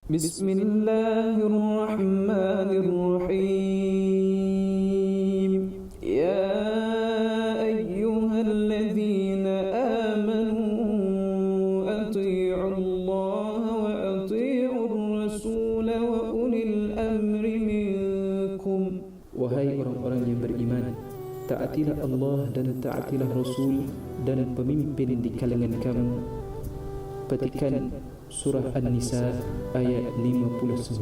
بسم الله الرحمن الرحيم يا أيها الذين آمنوا أطيعوا الله وأطيعوا الرسول وأولي الأمر منكم. Wahai orang-orang yang beriman, taatilah Allah dan taatilah Rasul dan pemimpin di kalangan kamu. Petikan Surah An-Nisa ayat 59.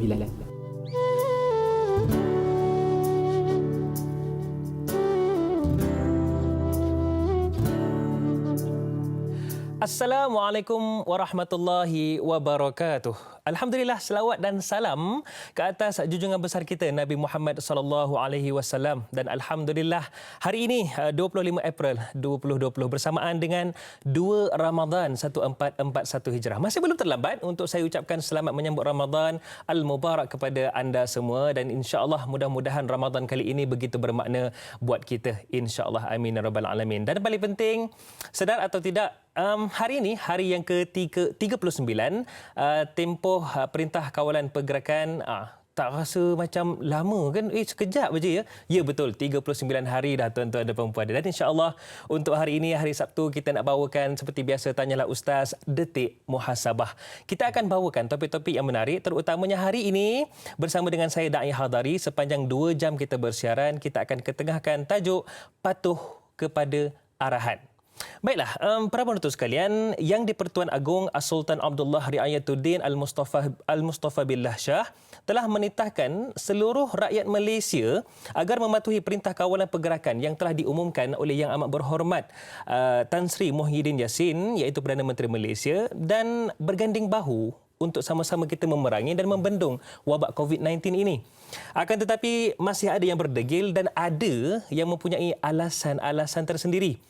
Assalamualaikum warahmatullahi wabarakatuh. Alhamdulillah, selawat dan salam ke atas junjungan besar kita Nabi Muhammad sallallahu alaihi wasallam, dan alhamdulillah hari ini 25 April 2020 bersamaan dengan 2 Ramadan 1441 Hijrah. Masih belum terlambat untuk saya ucapkan selamat menyambut Ramadan al-Mubarak kepada anda semua, dan insya-Allah mudah-mudahan Ramadan kali ini begitu bermakna buat kita, insya-Allah, amin ya rabbal alamin. Dan paling penting, sedar atau tidak, hari ini hari yang ke-39 tempoh Perintah Kawalan Pergerakan. Tak rasa macam lama kan? Sekejap saja ya. Ya betul, 39 hari dah tuan-tuan dan puan-puan. Dan insya-Allah untuk hari ini, hari Sabtu, kita nak bawakan seperti biasa Tanyalah Ustaz, Detik Muhasabah. Kita akan bawakan topik-topik yang menarik, terutamanya hari ini bersama dengan saya Da'i Hadari. Sepanjang 2 jam kita bersiaran, kita akan ketengahkan tajuk Patuh Kepada Arahan. Baiklah, para penonton sekalian, Yang di-Pertuan Agong As-Sultan Abdullah Riayatuddin Al-Mustafa Billah Shah telah menitahkan seluruh rakyat Malaysia agar mematuhi Perintah Kawalan Pergerakan yang telah diumumkan oleh Yang Amat Berhormat Tan Sri Muhyiddin Yassin, iaitu Perdana Menteri Malaysia, dan berganding bahu untuk sama-sama kita memerangi dan membendung wabak COVID-19 ini. Akan tetapi masih ada yang berdegil dan ada yang mempunyai alasan-alasan tersendiri.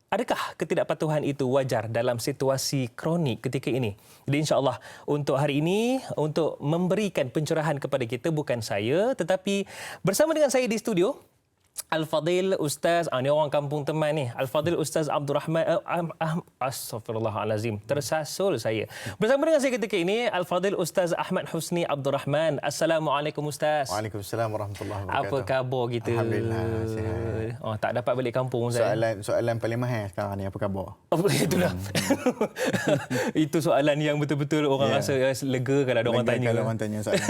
Adakah ketidakpatuhan itu wajar dalam situasi kronik ketika ini? Jadi insya-Allah untuk hari ini, untuk memberikan pencerahan kepada kita, bukan saya, tetapi bersama dengan saya di studio Al-Fadhil Ustaz, ni orang kampung teman ni, Al-Fadhil Ustaz Abdul Rahman, Astaghfirullahalazim, tersasul saya. Bersama dengan saya ketika ini Al-Fadhil Ustaz Ahmad Husni Abdul Rahman. Assalamualaikum Ustaz. Waalaikumsalam warahmatullahi wabarakatuh. Apa khabar kita? Alhamdulillah, sihat. Tak dapat balik kampung Ustaz. Soalan paling mahal sekarang ni, apa khabar? Itulah. Itu soalan yang betul-betul orang rasa lega kalau ada orang tanya. Kalau orang tanya soalan.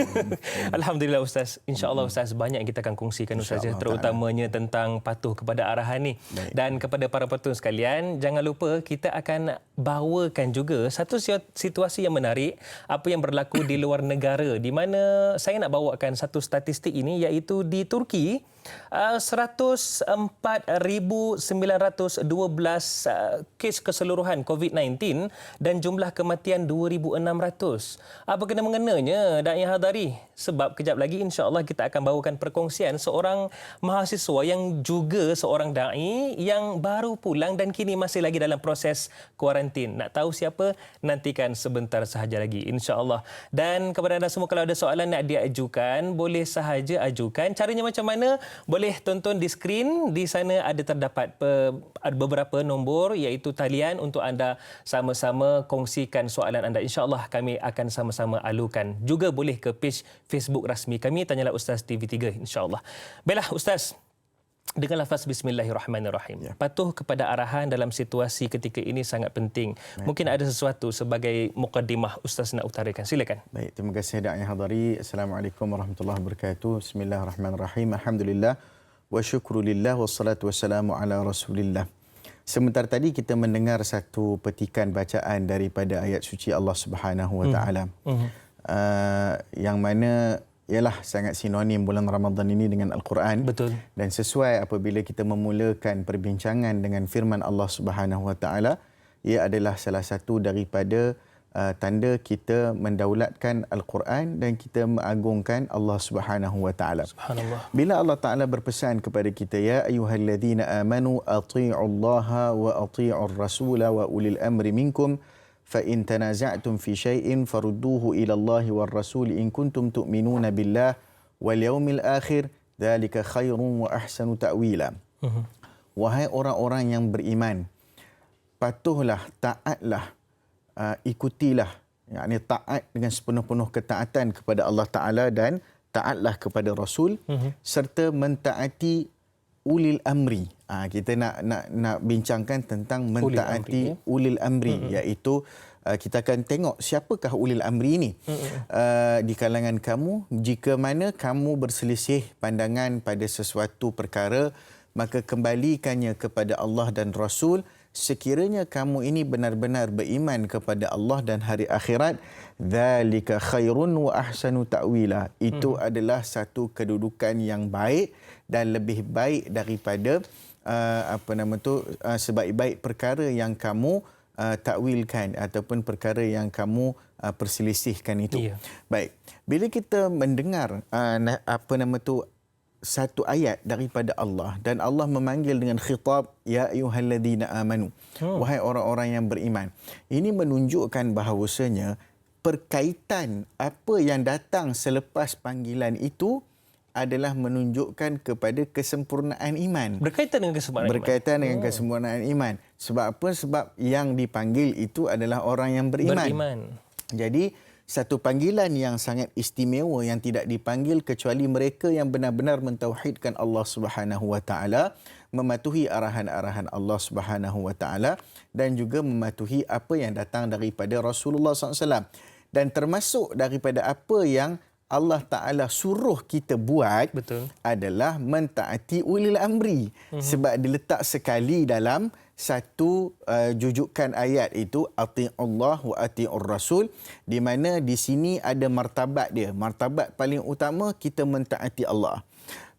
Alhamdulillah Ustaz. InsyaAllah Ustaz, banyak yang kita akan kongsikan Ustaz, terutamanya tentang patuh kepada arahan ni. Baik. Dan kepada para penonton sekalian, jangan lupa kita akan bawakan juga satu situasi yang menarik, apa yang berlaku di luar negara, di mana saya nak bawakan satu statistik ini, iaitu di Turki 104,912 kes keseluruhan COVID-19 dan jumlah kematian 2,600. Apa kena-mengenanya, Da'i Hadari? Sebab kejap lagi insya-Allah kita akan bawakan perkongsian seorang mahasiswa yang juga seorang da'i yang baru pulang dan kini masih lagi dalam proses kuarantin. Nak tahu siapa? Nantikan sebentar sahaja lagi, insya-Allah. Dan kepada anda semua, kalau ada soalan nak diajukan, boleh sahaja ajukan. Caranya macam mana? Boleh tonton di skrin. Di sana ada terdapat beberapa nombor, iaitu talian untuk anda sama-sama kongsikan soalan anda. InsyaAllah kami akan sama-sama alukan. Juga boleh ke page Facebook rasmi kami, Tanyalah Ustaz TV3, insyaAllah. Baiklah Ustaz, dengan lafaz Bismillahirrahmanirrahim. Patuh kepada arahan dalam situasi ketika ini sangat penting. Mungkin ada sesuatu sebagai mukaddimah Ustaz nak utarakan. Silakan. Baik, terima kasih Da'i Hadari. Assalamualaikum warahmatullahi wabarakatuh. Bismillahirrahmanirrahim. Alhamdulillah wa syukrulillah wassalatu wassalamu ala Rasulillah. Sebentar tadi kita mendengar satu petikan bacaan daripada ayat suci Allah Subhanahu wa taala. Yang mana ialah sangat sinonim bulan Ramadan ini dengan Al-Quran. Betul. Dan sesuai apabila kita memulakan perbincangan dengan firman Allah Subhanahu wa taala, ia adalah salah satu daripada tanda kita mendaulatkan Al-Quran dan kita mengagungkan Allah Subhanahu wa taala. Subhanallah. Bila Allah Taala berpesan kepada kita, ya ayyuhalladzina amanu athi'ullaha wa athi'ur rasula wa ulil amri minkum fa in tanaza'tum fi syai'in farudduhu ila Allahi war rasul in kuntum tu'minuna billah wal yaumil akhir dzalika khairun wa ahsanu ta'wila. Wahai orang-orang yang beriman, patuhlah, taatlah, ikutilah yakni taat dengan sepenuh-penuh ketaatan kepada Allah Ta'ala dan taatlah kepada Rasul, serta mentaati ulil amri. Kita nak bincangkan tentang mentaati ulil amri, iaitu kita akan tengok siapakah ulil amri ini di kalangan kamu. Jika mana kamu berselisih pandangan pada sesuatu perkara, maka kembalikannya kepada Allah dan Rasul. Sekiranya kamu ini benar-benar beriman kepada Allah dan hari akhirat, dzalika khairun wa ahsanu ta'wila. Itu adalah satu kedudukan yang baik dan lebih baik daripada sebaik-baik perkara yang kamu takwilkan ataupun perkara yang kamu perselisihkan itu. Baik, bila kita mendengar satu ayat daripada Allah dan Allah memanggil dengan khitab, ya ayyuhalladzina amanu, wahai orang-orang yang beriman. Ini menunjukkan bahawasanya perkaitan apa yang datang selepas panggilan itu adalah menunjukkan kepada kesempurnaan iman. Berkaitan dengan kesempurnaan iman. Sebab apa? Sebab yang dipanggil itu adalah orang yang beriman. Jadi satu panggilan yang sangat istimewa yang tidak dipanggil kecuali mereka yang benar-benar mentauhidkan Allah Subhanahu Wa Taala, mematuhi arahan-arahan Allah Subhanahu Wa Taala dan juga mematuhi apa yang datang daripada Rasulullah SAW. Dan termasuk daripada apa yang Allah Ta'ala suruh kita buat adalah mentaati ulil amri. Sebab diletak sekali dalam satu jujukan ayat itu, ati'ullah wa ati'ur rasul, di mana di sini ada martabat dia. Martabat paling utama kita mentaati Allah.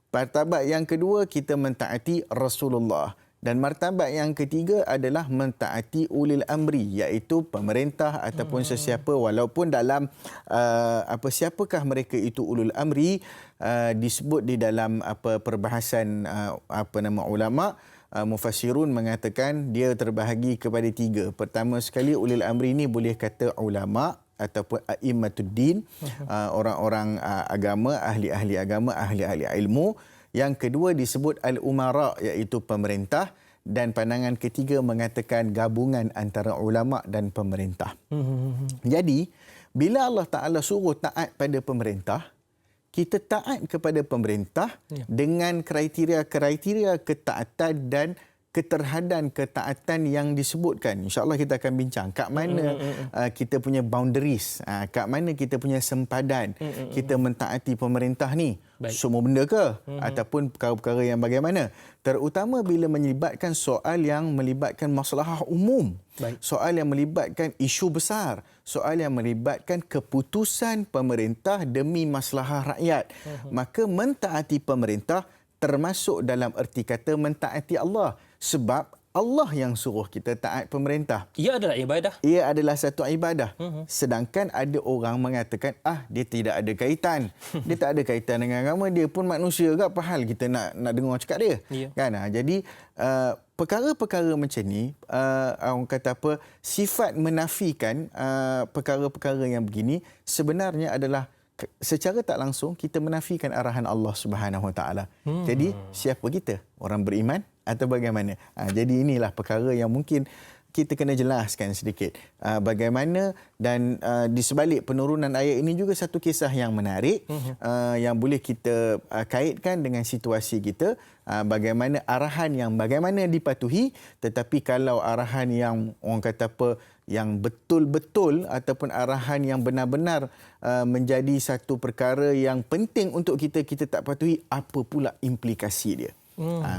Martabat yang kedua kita mentaati Rasulullah. Dan martabat yang ketiga adalah mentaati ulil amri, iaitu pemerintah ataupun sesiapa, walaupun dalam siapakah mereka itu ulul amri, disebut di dalam perbahasan ulama, mufassirun mengatakan dia terbahagi kepada tiga. Pertama sekali, ulil amri ini boleh kata ulama ataupun a'imatuddin, orang-orang agama, ahli-ahli agama, ahli-ahli ilmu. Yang kedua disebut al-umara, iaitu pemerintah. Dan pandangan ketiga mengatakan gabungan antara ulama dan pemerintah. Jadi, bila Allah Ta'ala suruh taat pada pemerintah, kita taat kepada pemerintah dengan kriteria-kriteria ketaatan dan keterhadan ketaatan yang disebutkan. InsyaAllah kita akan bincang kat mana kita punya boundaries, kat mana kita punya sempadan kita mentaati pemerintah ni. Semua benda ke? Ataupun perkara-perkara yang bagaimana? Terutama bila melibatkan soal yang melibatkan masalah umum. Soal yang melibatkan isu besar. Soal yang melibatkan keputusan pemerintah demi masalah rakyat. Maka mentaati pemerintah termasuk dalam erti kata mentaati Allah. Sebab Allah yang suruh kita taat pemerintah. Ia adalah ibadah. Ia adalah satu ibadah. Sedangkan ada orang mengatakan, dia tidak ada kaitan. Dia tak ada kaitan dengan agama. Dia pun manusia ke, apa hal kita nak dengar cakap dia? Kan? Jadi, perkara-perkara macam ni, orang kata apa, sifat menafikan perkara-perkara yang begini sebenarnya adalah secara tak langsung kita menafikan arahan Allah Subhanahu Wa Taala. Jadi siapa kita? Orang beriman atau bagaimana? Jadi inilah perkara yang mungkin kita kena jelaskan sedikit. Bagaimana dan di sebalik penurunan ayat ini juga satu kisah yang menarik yang boleh kita kaitkan dengan situasi kita. Bagaimana arahan yang bagaimana dipatuhi, tetapi kalau arahan yang orang kata apa, yang betul-betul ataupun arahan yang benar-benar menjadi satu perkara yang penting untuk kita tak patuhi, apa pula implikasi dia?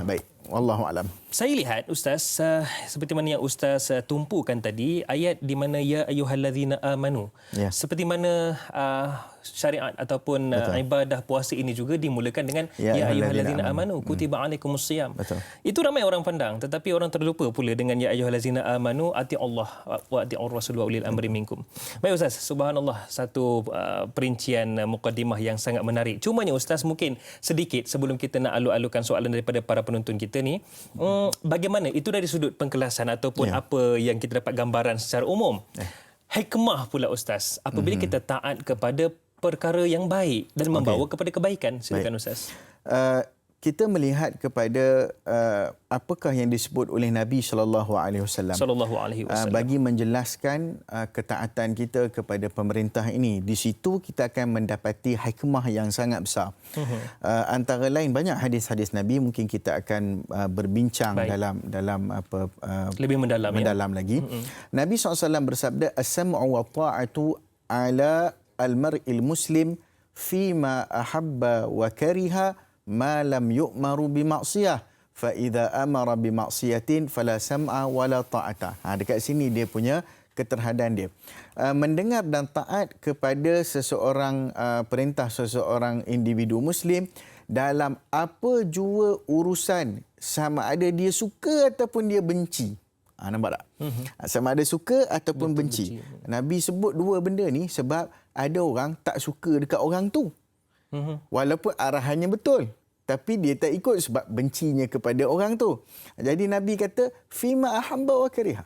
Baik, wallahu alam. Saya lihat Ustaz, seperti mana yang Ustaz tumpukan tadi, ayat di mana ya ayyuhallazina amanu. Seperti mana syariat ataupun ibadah puasa ini juga dimulakan dengan ya ayyuhallazina amanu kutiba alaikumusiyam. Itu ramai orang pandang, tetapi orang terlupa pula dengan ya ayyuhallazina amanu ati'ullah wa ati'ur rasul wa ulil amri minkum. Baik Ustaz, subhanallah, satu perincian mukadimah yang sangat menarik. Cumanya Ustaz, mungkin sedikit sebelum kita nak alu-alukan soalan daripada para penonton kita ni, bagaimana itu dari sudut pengkelasan ataupun apa yang kita dapat gambaran secara umum. Hikmah pula Ustaz, apabila kita taat kepada perkara yang baik dan membawa kepada kebaikan. Silakan Ustaz. kita melihat kepada apakah yang disebut oleh Nabi sallallahu alaihi wasallam bagi menjelaskan ketaatan kita kepada pemerintah ini. Di situ kita akan mendapati hikmah yang sangat besar. Antara lain banyak hadis-hadis Nabi, mungkin kita akan berbincang dalam apa lebih mendalam lagi. Nabi SAW bersabda, as-sam'u wa ta'atu ala al-mar'il muslim fima ahabba wa kariha ma lam yu'maru bimaksiyah fa idza amara bimaksiyatin fala sam'a wala ta'ata. Dekat sini dia punya keterhadan dia. Mendengar dan taat kepada seseorang perintah seseorang individu muslim dalam apa jua urusan, sama ada dia suka ataupun dia benci. Nampak tak? Sama ada suka ataupun benci. Nabi sebut dua benda ni sebab ada orang tak suka dekat orang tu. Walaupun arahannya betul, tapi dia tak ikut sebab bencinya kepada orang tu. Jadi Nabi kata, fima ahabba wa kariha.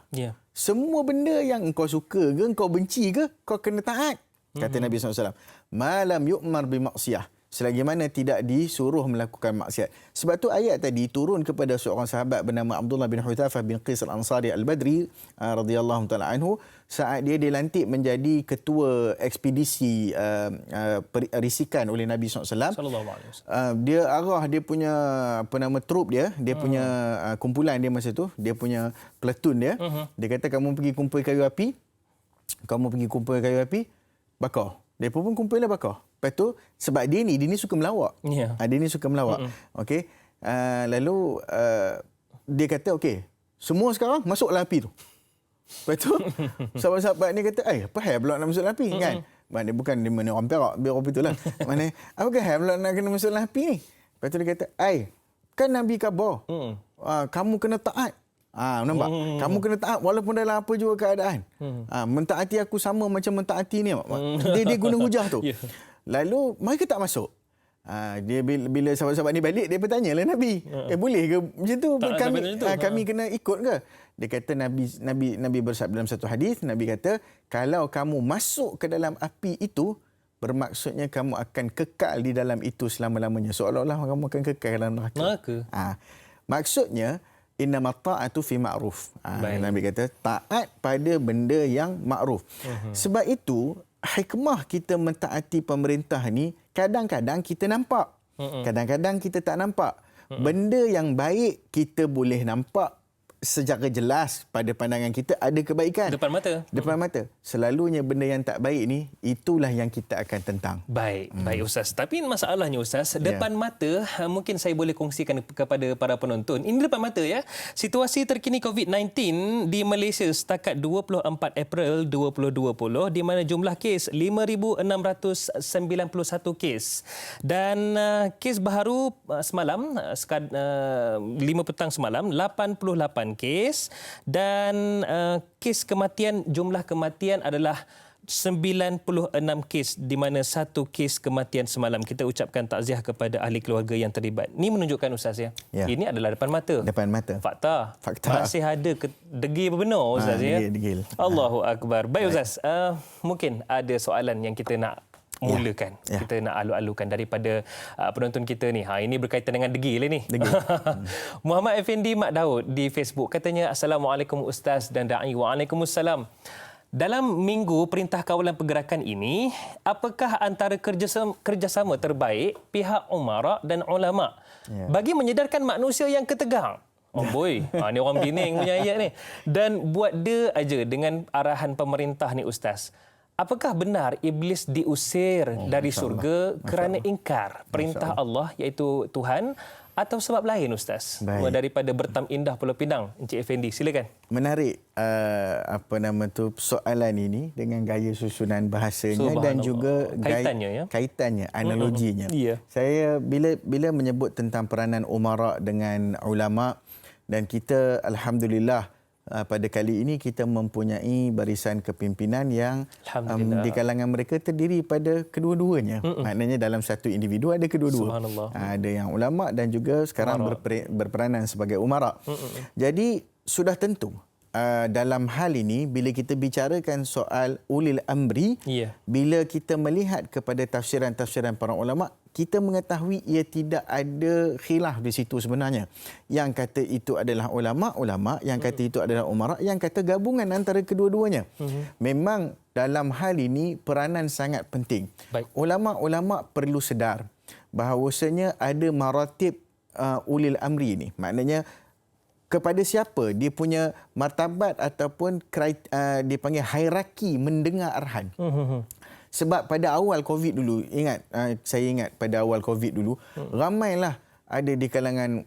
Semua benda yang engkau suka ke, engkau benci ke, kau kena taat. Kata Nabi SAW. Malam yu'mar bimaksiyah. Selagi mana tidak disuruh melakukan maksiat. Sebab tu ayat tadi turun kepada seorang sahabat bernama Abdullah bin Huthafah bin Qais al-Ansari al-Badri radhiyallahu taala anhu, saat dia dilantik menjadi ketua ekspedisi risikan oleh Nabi SAW. Dia arah dia punya trup dia punya kumpulan dia masa tu, dia punya platoon dia. Dia kata, kamu pergi kumpul kayu api, bakar. Dia pun kumpullah bakar. Lepas tu, sebab dia ni suka melawak. Dia ni suka melawak. Okey. Lalu dia kata, okey, semua sekarang masuklah api tu. Lepas tu, sahabat-sahabat ni kata, apa hal pula nak masuk api kan? Dia bukan dia mana orang Perak, biar orang itulah. Mana apa hal pula nak kena masuk api ni? Lepas tu dia kata, kan Nabi khabar. Kamu kena taat. Nampak? Kamu kena taat walaupun dalam apa juga keadaan. Mentaati aku sama macam mentaati ni. Dia guna hujah tu. Lalu mereka tak masuk. Dia bila sahabat-sahabat ni balik, dia bertanyalah Nabi, boleh ke macam tu? Kami kena ikut ke? Dia kata, Nabi bersabda dalam satu hadis, Nabi kata, kalau kamu masuk ke dalam api itu, bermaksudnya kamu akan kekal di dalam itu selama-lamanya. Seolah-olah kamu akan kekal dalam neraka. Maksudnya, innama ta'atu fi ma'ruf. Nabi kata, taat pada benda yang ma'ruf. Sebab itu, hikmah kita mentaati pemerintah ni, kadang-kadang kita nampak, kadang-kadang kita tak nampak. Benda yang baik kita boleh nampak secara jelas pada pandangan kita, ada kebaikan depan mata. Selalunya benda yang tak baik ni, itulah yang kita akan tentang. Baik Ustaz. Tapi masalahnya Ustaz, depan mata, mungkin saya boleh kongsikan kepada para penonton. Ini depan mata ya. Situasi terkini COVID-19 di Malaysia setakat 24 April 2020, di mana jumlah kes 5,691 kes. Dan kes baharu semalam, 5 petang semalam, 88 kes, dan kes kematian, jumlah kematian adalah 96 kes, di mana 1 kes kematian semalam. Kita ucapkan takziah kepada ahli keluarga yang terlibat. Ini menunjukkan Ustaz ya. Ini adalah depan mata. Fakta. Masih ada degil benar Ustaz ya. Degil. Allahu akbar. Baik Ustaz, mungkin ada soalan yang kita nak mulakan. Kita nak alu-alukan daripada penonton kita ni. Ini berkaitan dengan degil ni. Muhammad Effendi Mak Daud di Facebook katanya, Assalamualaikum Ustaz dan Da'i. Waalaikumsalam. Dalam minggu Perintah Kawalan Pergerakan ini, apakah antara kerjasama terbaik pihak umara dan ulama bagi menyedarkan manusia yang ketegang? Ni orang bining punya ayat ni. Dan buat dia aja dengan arahan pemerintah ni Ustaz. Apakah benar iblis diusir dari syurga kerana ingkar perintah Allah, iaitu Tuhan, atau sebab lain Ustaz? Daripada Bertam Indah Pulau Pinang, Encik Effendi, silakan. Menarik soalan ini dengan gaya susunan bahasanya dan juga kaitannya, analoginya. Saya bila menyebut tentang peranan umara dengan ulama, dan kita alhamdulillah pada kali ini kita mempunyai barisan kepimpinan yang di kalangan mereka terdiri pada kedua-duanya. Maknanya dalam satu individu ada kedua-dua. Ada yang ulama dan juga sekarang berperanan sebagai umara. Jadi sudah tentu dalam hal ini, bila kita bicarakan soal ulil amri, bila kita melihat kepada tafsiran-tafsiran para ulama, kita mengetahui ia tidak ada khilaf di situ sebenarnya. Yang kata itu adalah ulama', yang kata itu adalah umara', yang kata gabungan antara kedua-duanya. Memang dalam hal ini peranan sangat penting. Baik. Ulama' perlu sedar bahawasanya ada maratib ulil amri ini. Maknanya kepada siapa dia punya martabat ataupun dipanggil hierarki mendengar arahan. Sebab pada awal COVID dulu, saya ingat pada awal COVID dulu, ramailah ada di kalangan,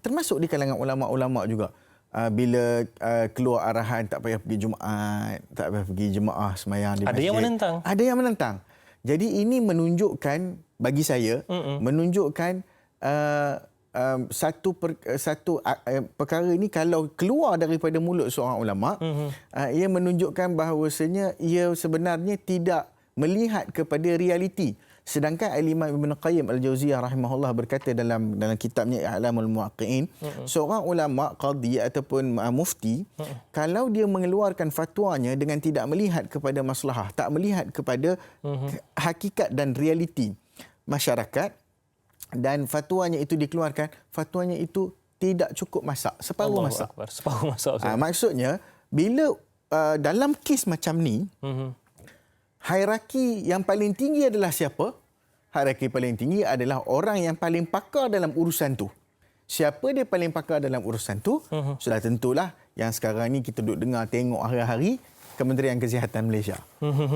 termasuk di kalangan ulama'-ulama' juga. Bila keluar arahan tak payah pergi Jumaat, tak payah pergi jemaah semayang di masjid. Ada yang menentang. Ada yang menentang. Jadi ini menunjukkan, bagi saya, menunjukkan satu perkara ini kalau keluar daripada mulut seorang ulama', ia menunjukkan bahawasanya ia sebenarnya tidak melihat kepada realiti. Sedangkan Al-Imam Ibn Qayyim Al-Jauziyah rahimahullah berkata dalam kitabnya I'lamul Muwaqqi'in, seorang ulama, qadhi ataupun mufti, kalau dia mengeluarkan fatwanya dengan tidak melihat kepada maslahah, tak melihat kepada hakikat dan realiti masyarakat, dan fatwanya itu dikeluarkan, fatwanya itu tidak cukup masak, separuh masak. Separuh masak. Maksudnya, bila dalam kes macam ni, hierarki yang paling tinggi adalah siapa? Hierarki paling tinggi adalah orang yang paling pakar dalam urusan tu. Siapa dia paling pakar dalam urusan tu? Sudah tentulah yang sekarang ni kita duduk dengar, tengok hari-hari, Kementerian Kesihatan Malaysia.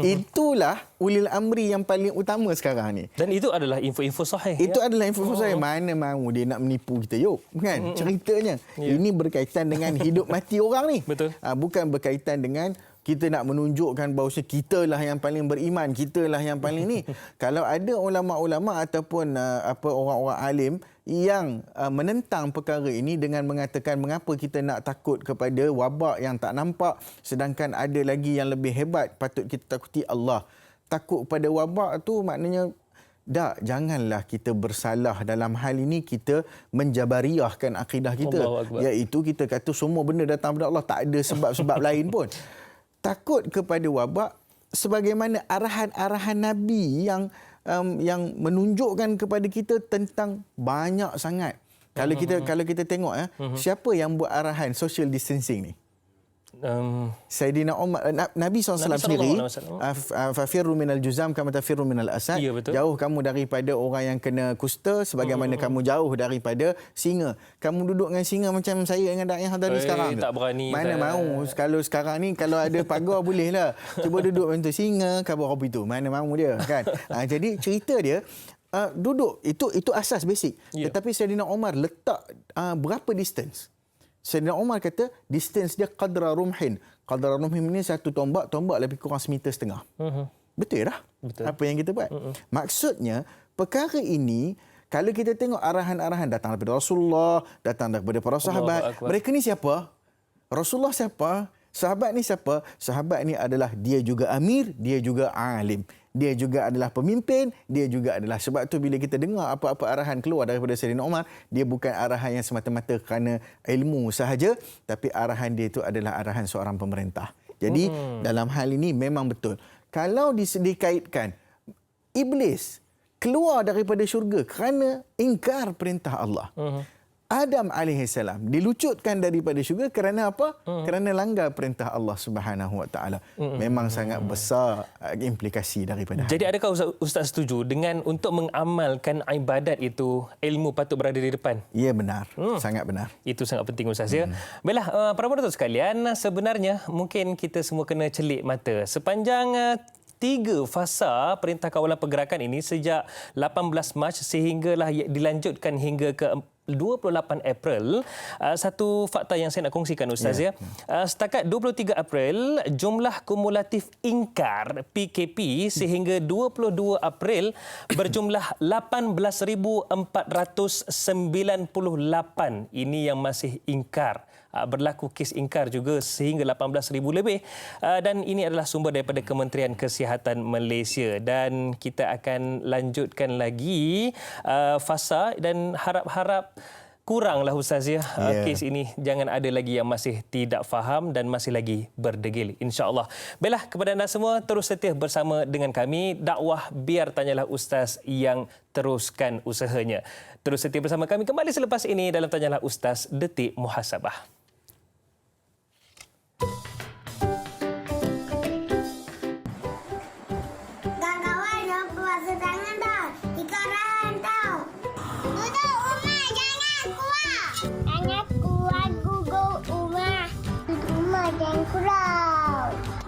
Itulah ulil amri yang paling utama sekarang ni. Dan itu adalah info-info sahih. Itu adalah info-info sahih. Mana mahu dia nak menipu kita, yuk. Kan? Ceritanya. Ini berkaitan dengan hidup mati orang ni. Betul. Bukan berkaitan dengan kita nak menunjukkan bahawa kitalah yang paling beriman, kitalah yang paling ni. Kalau ada ulama'-ulama' ataupun orang-orang alim yang menentang perkara ini dengan mengatakan mengapa kita nak takut kepada wabak yang tak nampak, sedangkan ada lagi yang lebih hebat, patut kita takuti Allah. Takut kepada wabak tu maknanya janganlah kita bersalah dalam hal ini, kita menjabariahkan akidah kita. Iaitu kita kata semua benda datang daripada Allah, tak ada sebab-sebab lain pun. Takut kepada wabak sebagaimana arahan-arahan Nabi yang menunjukkan kepada kita tentang banyak sangat. Kalau kita tengok siapa yang buat arahan social distancing ni? Sayyidina Umar, Nabi SAW sendiri, fafirru minal juzam kama tafirru minal asad. Ya, jauh kamu daripada orang yang kena kusta sebagaimana kamu jauh daripada singa. Kamu duduk dengan singa macam saya dengan Da'i Hadari sekarang. Tak berani. Mana mahu. Kalau sekarang ni kalau ada pagar boleh lah. Cuba duduk macam singa, kabur hobi tu. Mana mahu dia, kan? Jadi cerita dia duduk itu asas basic. Tetapi Sayyidina Umar letak berapa distance? Sayyidina Umar kata distance dia qadra rumhin. Qadra rumhin ni satu tombak lebih kurang 1.5 meter. Betul dah? Betul. Apa yang kita buat? Maksudnya perkara ini kalau kita tengok arahan-arahan datang daripada Rasulullah, datang daripada para sahabat, mereka ni siapa? Rasulullah siapa? Sahabat ni siapa? Sahabat ni adalah dia juga amir, dia juga alim. Dia juga adalah pemimpin, dia juga adalah. Sebab tu bila kita dengar apa-apa arahan keluar daripada Sayyidina Umar, dia bukan arahan yang semata-mata kerana ilmu sahaja, tapi arahan dia itu adalah arahan seorang pemerintah. Jadi dalam hal ini memang betul. Kalau dikaitkan iblis keluar daripada syurga kerana ingkar perintah Allah. Adam AS dilucutkan daripada syurga kerana apa? Kerana langgar perintah Allah Subhanahu Wa Taala. Memang sangat besar implikasi daripada. Jadi adakah Ustaz setuju dengan untuk mengamalkan ibadat itu ilmu patut berada di depan? Ya, benar. Sangat benar. Itu sangat penting Ustaz ya. Baiklah para penonton sekalian, sebenarnya mungkin kita semua kena celik mata sepanjang 3 fasa Perintah Kawalan Pergerakan ini sejak 18 Mac sehinggalah dilanjutkan hingga ke 28 April. Satu fakta yang saya nak kongsikan Ustaz ya. Setakat 23 April, jumlah kumulatif ingkar PKP sehingga 22 April berjumlah 18,498. Ini yang masih ingkar. Berlaku kes ingkar juga sehingga 18,000 lebih, dan ini adalah sumber daripada Kementerian Kesihatan Malaysia, dan kita akan lanjutkan lagi fasa dan harap-harap kuranglah Ustaz ya. Kes ini jangan ada lagi yang masih tidak faham dan masih lagi berdegil, insya-Allah. Baiklah, kepada anda semua terus setia bersama dengan kami. Dakwah biar tanyalah Ustaz yang teruskan usahanya. Terus setia bersama kami kembali selepas ini dalam Tanyalah Ustaz Detik Muhasabah.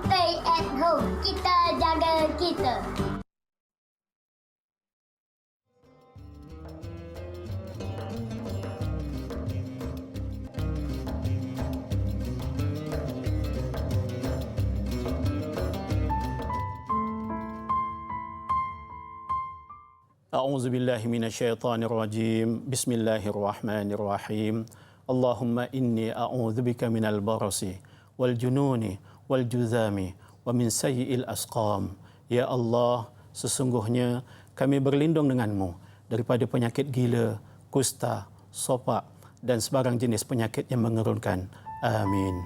Stay at home, kita jaga kita. A'udzu billahi minasyaitonir rajim. Bismillahirrahmanirrahim. Allahumma inni a'udzubika minal barasi wal jununi wal juzami wa min sayyi'il asqam. Ya Allah, sesungguhnya kami berlindung denganmu daripada penyakit gila, kusta, sopak dan sebarang jenis penyakit yang mengerunkan. Amin.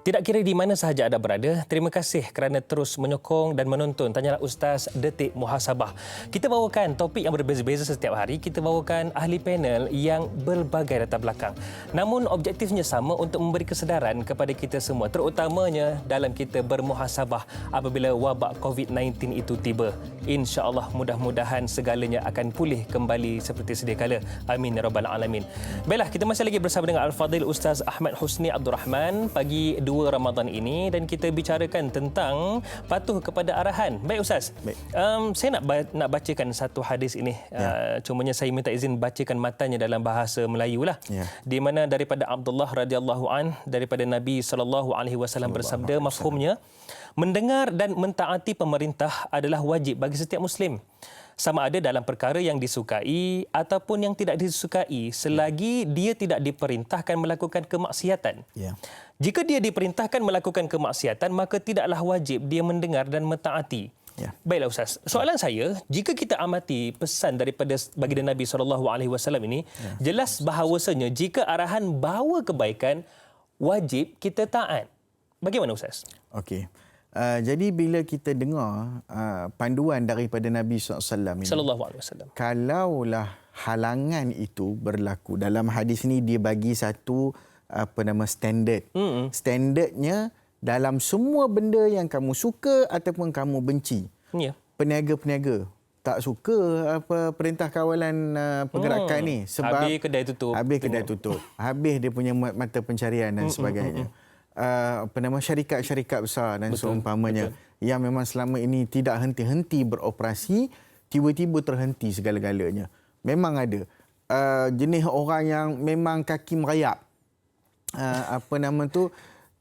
Tidak kira di mana sahaja anda berada, terima kasih kerana terus menyokong dan menonton Tanyalah Ustaz Detik Muhasabah. Kita bawakan topik yang berbeza-beza setiap hari. Kita bawakan ahli panel yang berbagai latar belakang. Namun objektifnya sama, untuk memberi kesedaran kepada kita semua, terutamanya dalam kita bermuhasabah apabila wabak COVID-19 itu tiba. Insya-Allah mudah-mudahan segalanya akan pulih kembali seperti sedia kala. Amin ya rabbal alamin. Baiklah, kita masih lagi bersama dengan Al-Fadhil Ustaz Ahmad Husni Abdul Rahman pagi 2 Ramadan ini, dan kita bicarakan tentang patuh kepada arahan. Baik Ustaz. Baik. Saya nak bacakan satu hadis ini. Cumanya saya minta izin bacakan matanya dalam bahasa Melayu lah. Di mana daripada Abdullah radhiyallahu an, daripada Nabi SAW bersabda, mafhumnya, mendengar dan mentaati pemerintah adalah wajib bagi setiap Muslim, sama ada dalam perkara yang disukai ataupun yang tidak disukai, selagi dia tidak diperintahkan melakukan kemaksiatan. Jika dia diperintahkan melakukan kemaksiatan, maka tidaklah wajib dia mendengar dan mentaati. Baiklah Ustaz, soalan saya, jika kita amati pesan daripada baginda Nabi SAW ini, jelas bahawasanya jika arahan bawa kebaikan, wajib kita taat. Bagaimana Ustaz? Okey. Jadi bila kita dengar panduan daripada Nabi SAW ini, kalaulah halangan itu berlaku, dalam hadis ini dia bagi satu standard. Standardnya dalam semua benda yang kamu suka ataupun kamu benci. Peniaga-peniaga tak suka perintah kawalan pergerakan ni sebab habis kedai tutup. Habis dia punya mata pencarian dan sebagainya. Syarikat-syarikat besar dan seumpamanya yang memang selama ini tidak henti-henti beroperasi, tiba-tiba terhenti segala-galanya. Memang ada jenis orang yang memang kaki merayap,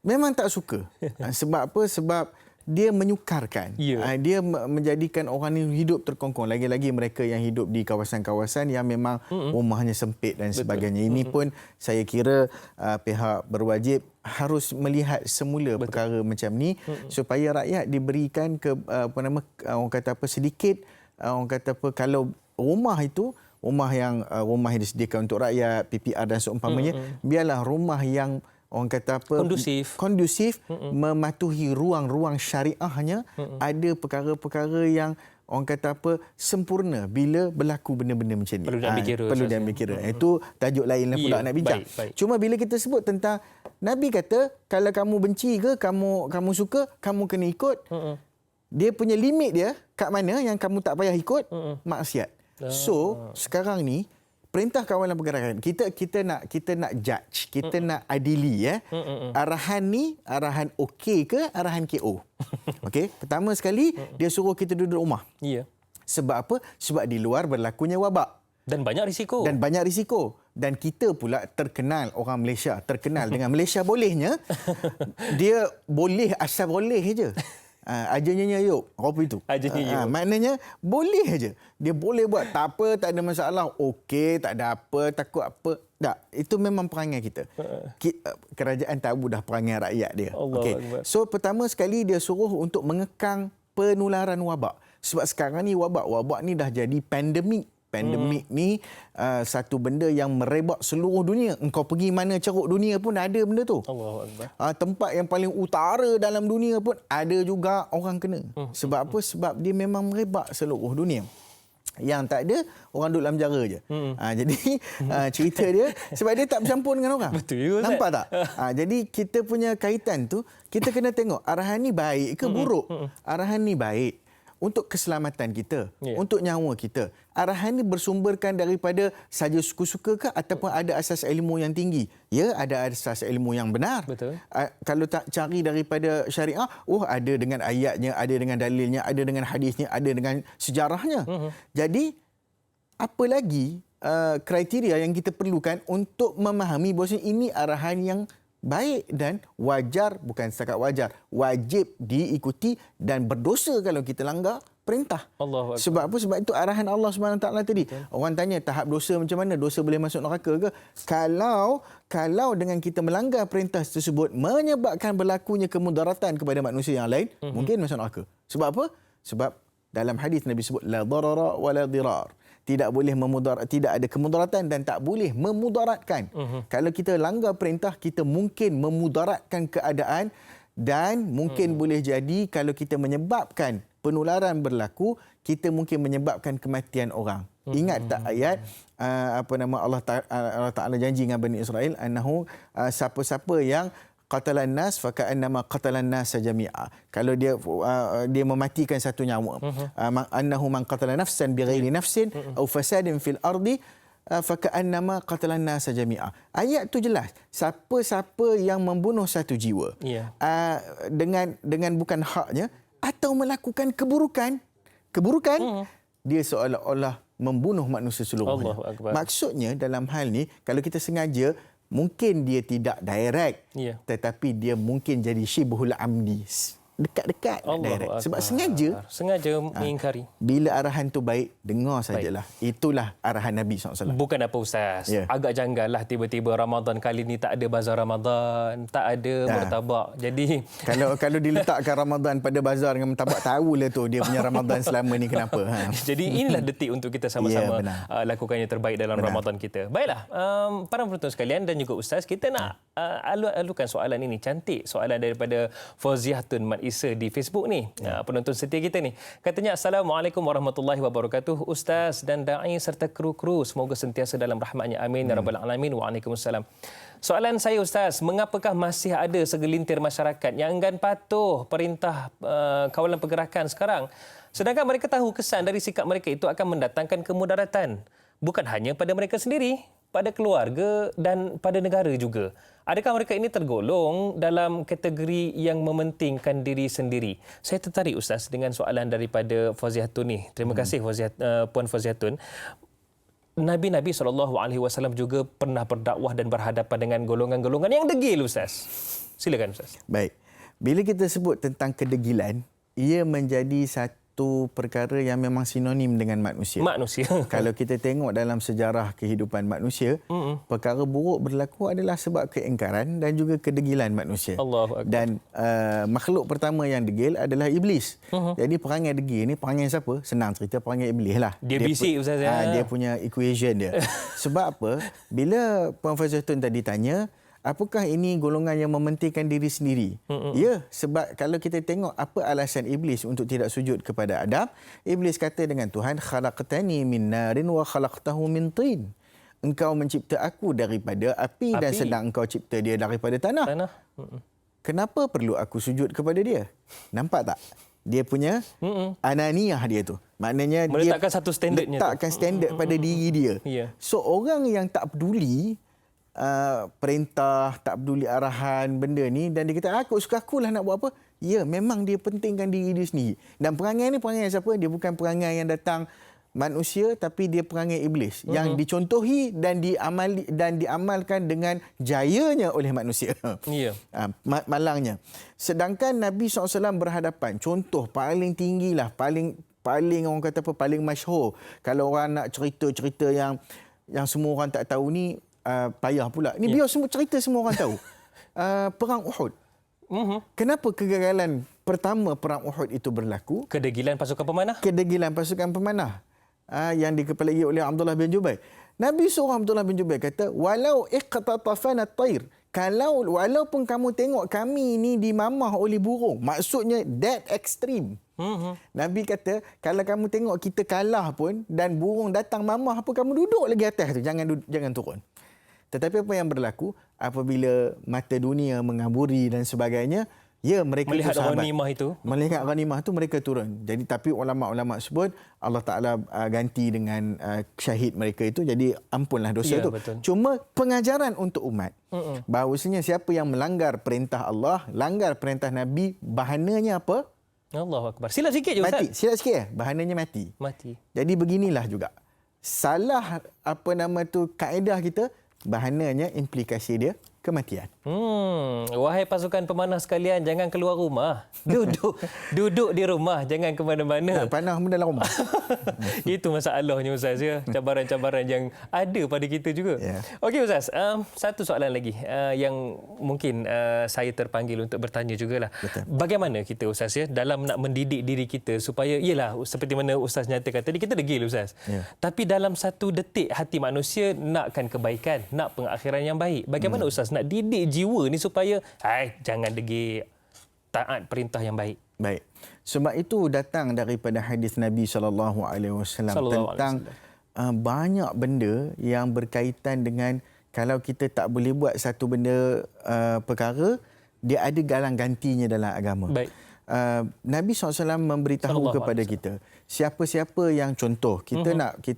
memang tak suka. Sebab apa? Sebab dia menyukarkan. Dia menjadikan orang ini hidup terkongkong. Lagi-lagi mereka yang hidup di kawasan-kawasan yang memang rumahnya sempit dan sebagainya. Ini pun saya kira pihak berwajib harus melihat semula perkara macam ni supaya rakyat diberikan sedikit kalau rumah itu rumah yang disediakan untuk rakyat, PPR dan seumpamanya, biarlah rumah yang kondusif mematuhi ruang-ruang syariahnya. Ada perkara-perkara yang sempurna bila berlaku benda-benda macam ni. Perlu diambil kira. Itu tajuk lain pula nak bincang. Cuma bila kita sebut tentang Nabi kata, kalau kamu benci ke, kamu suka, kamu kena ikut. Dia punya limit dia kat mana yang kamu tak payah ikut, maksiat. So, sekarang ni perintah kawalan pergerakan, kita nak judge, kita nak adili arahan ni arahan okey ke arahan KO. Okey, pertama sekali dia suruh kita duduk rumah. Sebab apa? Sebab di luar berlakunya wabak dan banyak risiko. Dan kita pula terkenal, orang Malaysia terkenal dengan Malaysia bolehnya. Dia boleh asal boleh je. Ajanya yuk, apa itu? Maknanya boleh aja. Dia boleh buat, tak apa, tak ada masalah. Okey, tak ada apa, takut apa. Tak, itu memang perangai kita. Kerajaan tahu dah perangai rakyat dia. Okey. So pertama sekali dia suruh untuk mengekang penularan wabak. Sebab sekarang ni wabak ni dah jadi pandemik. Pandemik ni satu benda yang merebak seluruh dunia. Engkau pergi mana ceruk dunia pun ada benda tu. Allahu Akbar. Tempat yang paling utara dalam dunia pun ada juga orang kena. Sebab apa? Sebab dia memang merebak seluruh dunia. Yang tak ada, orang duduk dalam penjara je. Jadi cerita dia, sebab dia tak bercampur dengan orang. Betul juga, nampak tak? Jadi kita punya kaitan tu, kita kena tengok arahan ni baik ke buruk. Arahan ni baik untuk keselamatan kita, untuk nyawa kita. Arahan ini bersumberkan daripada saja suka-suka ke ataupun ada asas ilmu yang tinggi? Ya, ada asas ilmu yang benar. Betul. Kalau tak cari daripada syariah, ada dengan ayatnya, ada dengan dalilnya, ada dengan hadisnya, ada dengan sejarahnya. Jadi, apa lagi kriteria yang kita perlukan untuk memahami bahawa ini arahan yang baik dan wajar, bukan setakat wajar, wajib diikuti dan berdosa kalau kita langgar perintah. Allahu Akbar. Sebab apa? Sebab itu arahan Allah SWT tadi. Betul. Orang tanya tahap dosa macam mana? Dosa boleh masuk neraka ke? Kalau dengan kita melanggar perintah tersebut menyebabkan berlakunya kemudaratan kepada manusia yang lain, mungkin masuk neraka. Sebab apa? Sebab dalam hadis Nabi sebut la darara wa la dirar. Tidak ada kemudaratan dan tak boleh memudaratkan. Kalau kita langgar perintah, kita mungkin memudaratkan keadaan dan mungkin boleh jadi kalau kita menyebabkan penularan berlaku, kita mungkin menyebabkan kematian orang. Ingat tak ayat Allah Taala janji dengan Bani Israel annahu siapa-siapa yang qatalan nas faka'annama qatalan nas jami'a. Kalau dia mematikan satu nyawa, annahu man qatala nafsan bighairi nafsin aw fasadin fil ardi faka'annama qatalan nas jami'a. Ayat tu jelas. Siapa-siapa yang membunuh satu jiwa dengan bukan haknya atau melakukan keburukan, dia seolah-olah membunuh manusia seluruhnya. Maksudnya dalam hal ni, kalau kita sengaja, mungkin dia tidak direct, tetapi dia mungkin jadi syibhul amdi. Dekat-dekat direct. Sebab sengaja mengingkari. Bila arahan tu baik, dengar sajalah. Itulah arahan Nabi SAW. Bukan apa Ustaz. Agak janggal lah tiba-tiba Ramadan kali ni tak ada bazar Ramadan, tak ada murtabak. Jadi kalau diletakkan Ramadan pada bazar dengan murtabak, tahulah tu dia punya Ramadan selama ni kenapa. Jadi inilah detik untuk kita sama-sama lakukan yang terbaik dalam Ramadan kita. Baiklah, para penonton sekalian dan juga Ustaz, kita nak alukan soalan ini. Cantik soalan daripada Fauziah Tun Mat Isa di Facebook ni. Penonton setia kita ni. Katanya, Assalamualaikum warahmatullahi wabarakatuh. Ustaz dan da'i serta kru-kru semoga sentiasa dalam rahmatnya. Amin ya rabbal alamin. Waalaikumsalam. Soalan saya Ustaz, mengapakah masih ada segelintir masyarakat yang enggan patuh perintah kawalan pergerakan sekarang, sedangkan mereka tahu kesan dari sikap mereka itu akan mendatangkan kemudaratan bukan hanya pada mereka sendiri, pada keluarga dan pada negara juga. Adakah mereka ini tergolong dalam kategori yang mementingkan diri sendiri? Saya tertarik Ustaz dengan soalan daripada Fauziatun ni. Terima kasih Puan Fauziatun. Nabi-Nabi SAW juga pernah berdakwah dan berhadapan dengan golongan-golongan yang degil Ustaz. Silakan Ustaz. Baik. Bila kita sebut tentang kedegilan, ia menjadi satu perkara yang memang sinonim dengan manusia. Kalau kita tengok dalam sejarah kehidupan manusia, perkara buruk berlaku adalah sebab keingkaran dan juga kedegilan manusia. Dan makhluk pertama yang degil adalah iblis. Jadi perangai degil ni perangai siapa? Senang cerita, perangai iblis lah. Dia bisik Ustaz. Dia punya equation dia. Sebab apa? Bila Puan Fauziatun tadi tanya, apakah ini golongan yang mementingkan diri sendiri? Ya, sebab kalau kita tengok apa alasan iblis untuk tidak sujud kepada Adam, iblis kata dengan Tuhan, khalaqtani min narin wa khalaqtahu min tin. Engkau mencipta aku daripada api dan sedang engkau cipta dia daripada tanah. Kenapa perlu aku sujud kepada dia? Nampak tak? Dia punya ananiah dia tu. Maknanya meletakkan dia satu standardnya. Letakkan standard pada diri dia. So orang yang tak peduli perintah, tak peduli arahan benda ni, dan dia kata aku suka akulah nak buat apa. Ya, memang dia pentingkan diri dia sendiri. Dan perangai ni perangai siapa? Dia bukan perangai yang datang manusia, tapi dia perangai iblis yang dicontohi dan diamalkan dengan jayanya oleh manusia. Malangnya. Sedangkan Nabi SAW berhadapan, contoh paling tinggilah, paling orang kata apa, paling masyhur. Kalau orang nak cerita-cerita yang semua orang tak tahu ni, payah pula. Ini biar semua cerita semua orang tahu. Perang Uhud. Kenapa kegagalan pertama Perang Uhud itu berlaku? Kedegilan pasukan pemanah. Kedegilan pasukan pemanah. yang dikepalai oleh Abdullah bin Jubair. Nabi suruh Abdullah bin Jubair kata, walau iqtatafana at-tair, walaupun kamu tengok kami ni dimamah oleh burung, maksudnya that extreme. Nabi kata, kalau kamu tengok kita kalah pun dan burung datang mamah apa, kamu duduk lagi atas tu, jangan turun. Tetapi apa yang berlaku apabila mata dunia mengaburi dan sebagainya, ya, mereka melihat tu sahabat. ghanimah itu. Melihat ghanimah tu mereka turun. Jadi tapi ulama-ulama sebut Allah Taala ganti dengan syahid mereka itu, jadi ampunlah dosa tu. Betul. Cuma pengajaran untuk umat bahawasanya siapa yang melanggar perintah Allah, langgar perintah Nabi, bahananya apa? Allahu Akbar. Silap sikit je Ustaz. Mati. Silap sikit bahananya mati. Mati. Jadi beginilah juga. Salah kaedah kita, bahananya implikasi dia kematian. Wahai pasukan pemanah sekalian, jangan keluar rumah. Duduk di rumah, jangan ke mana-mana. Panah pun dalam rumah. Itu masalahnya Ustaz ya. Cabaran-cabaran yang ada pada kita juga. Yeah. Okey Ustaz, satu soalan lagi yang mungkin saya terpanggil untuk bertanya jugalah. Betul. Bagaimana kita Ustaz ya dalam nak mendidik diri kita supaya, iyalah seperti mana Ustaz nyatakan tadi, kita degil Ustaz. Yeah. Tapi dalam satu detik hati manusia nakkan kebaikan, nak pengakhiran yang baik. Bagaimana Ustaz nak didik jiwa ni supaya jangan degil, taat perintah yang baik? Baik. Sebab itu datang daripada hadis Nabi SAW tentang banyak benda yang berkaitan dengan kalau kita tak boleh buat satu benda perkara, dia ada galang gantinya dalam agama. Baik. Nabi SAW memberitahu kepada kita, siapa-siapa yang contoh kita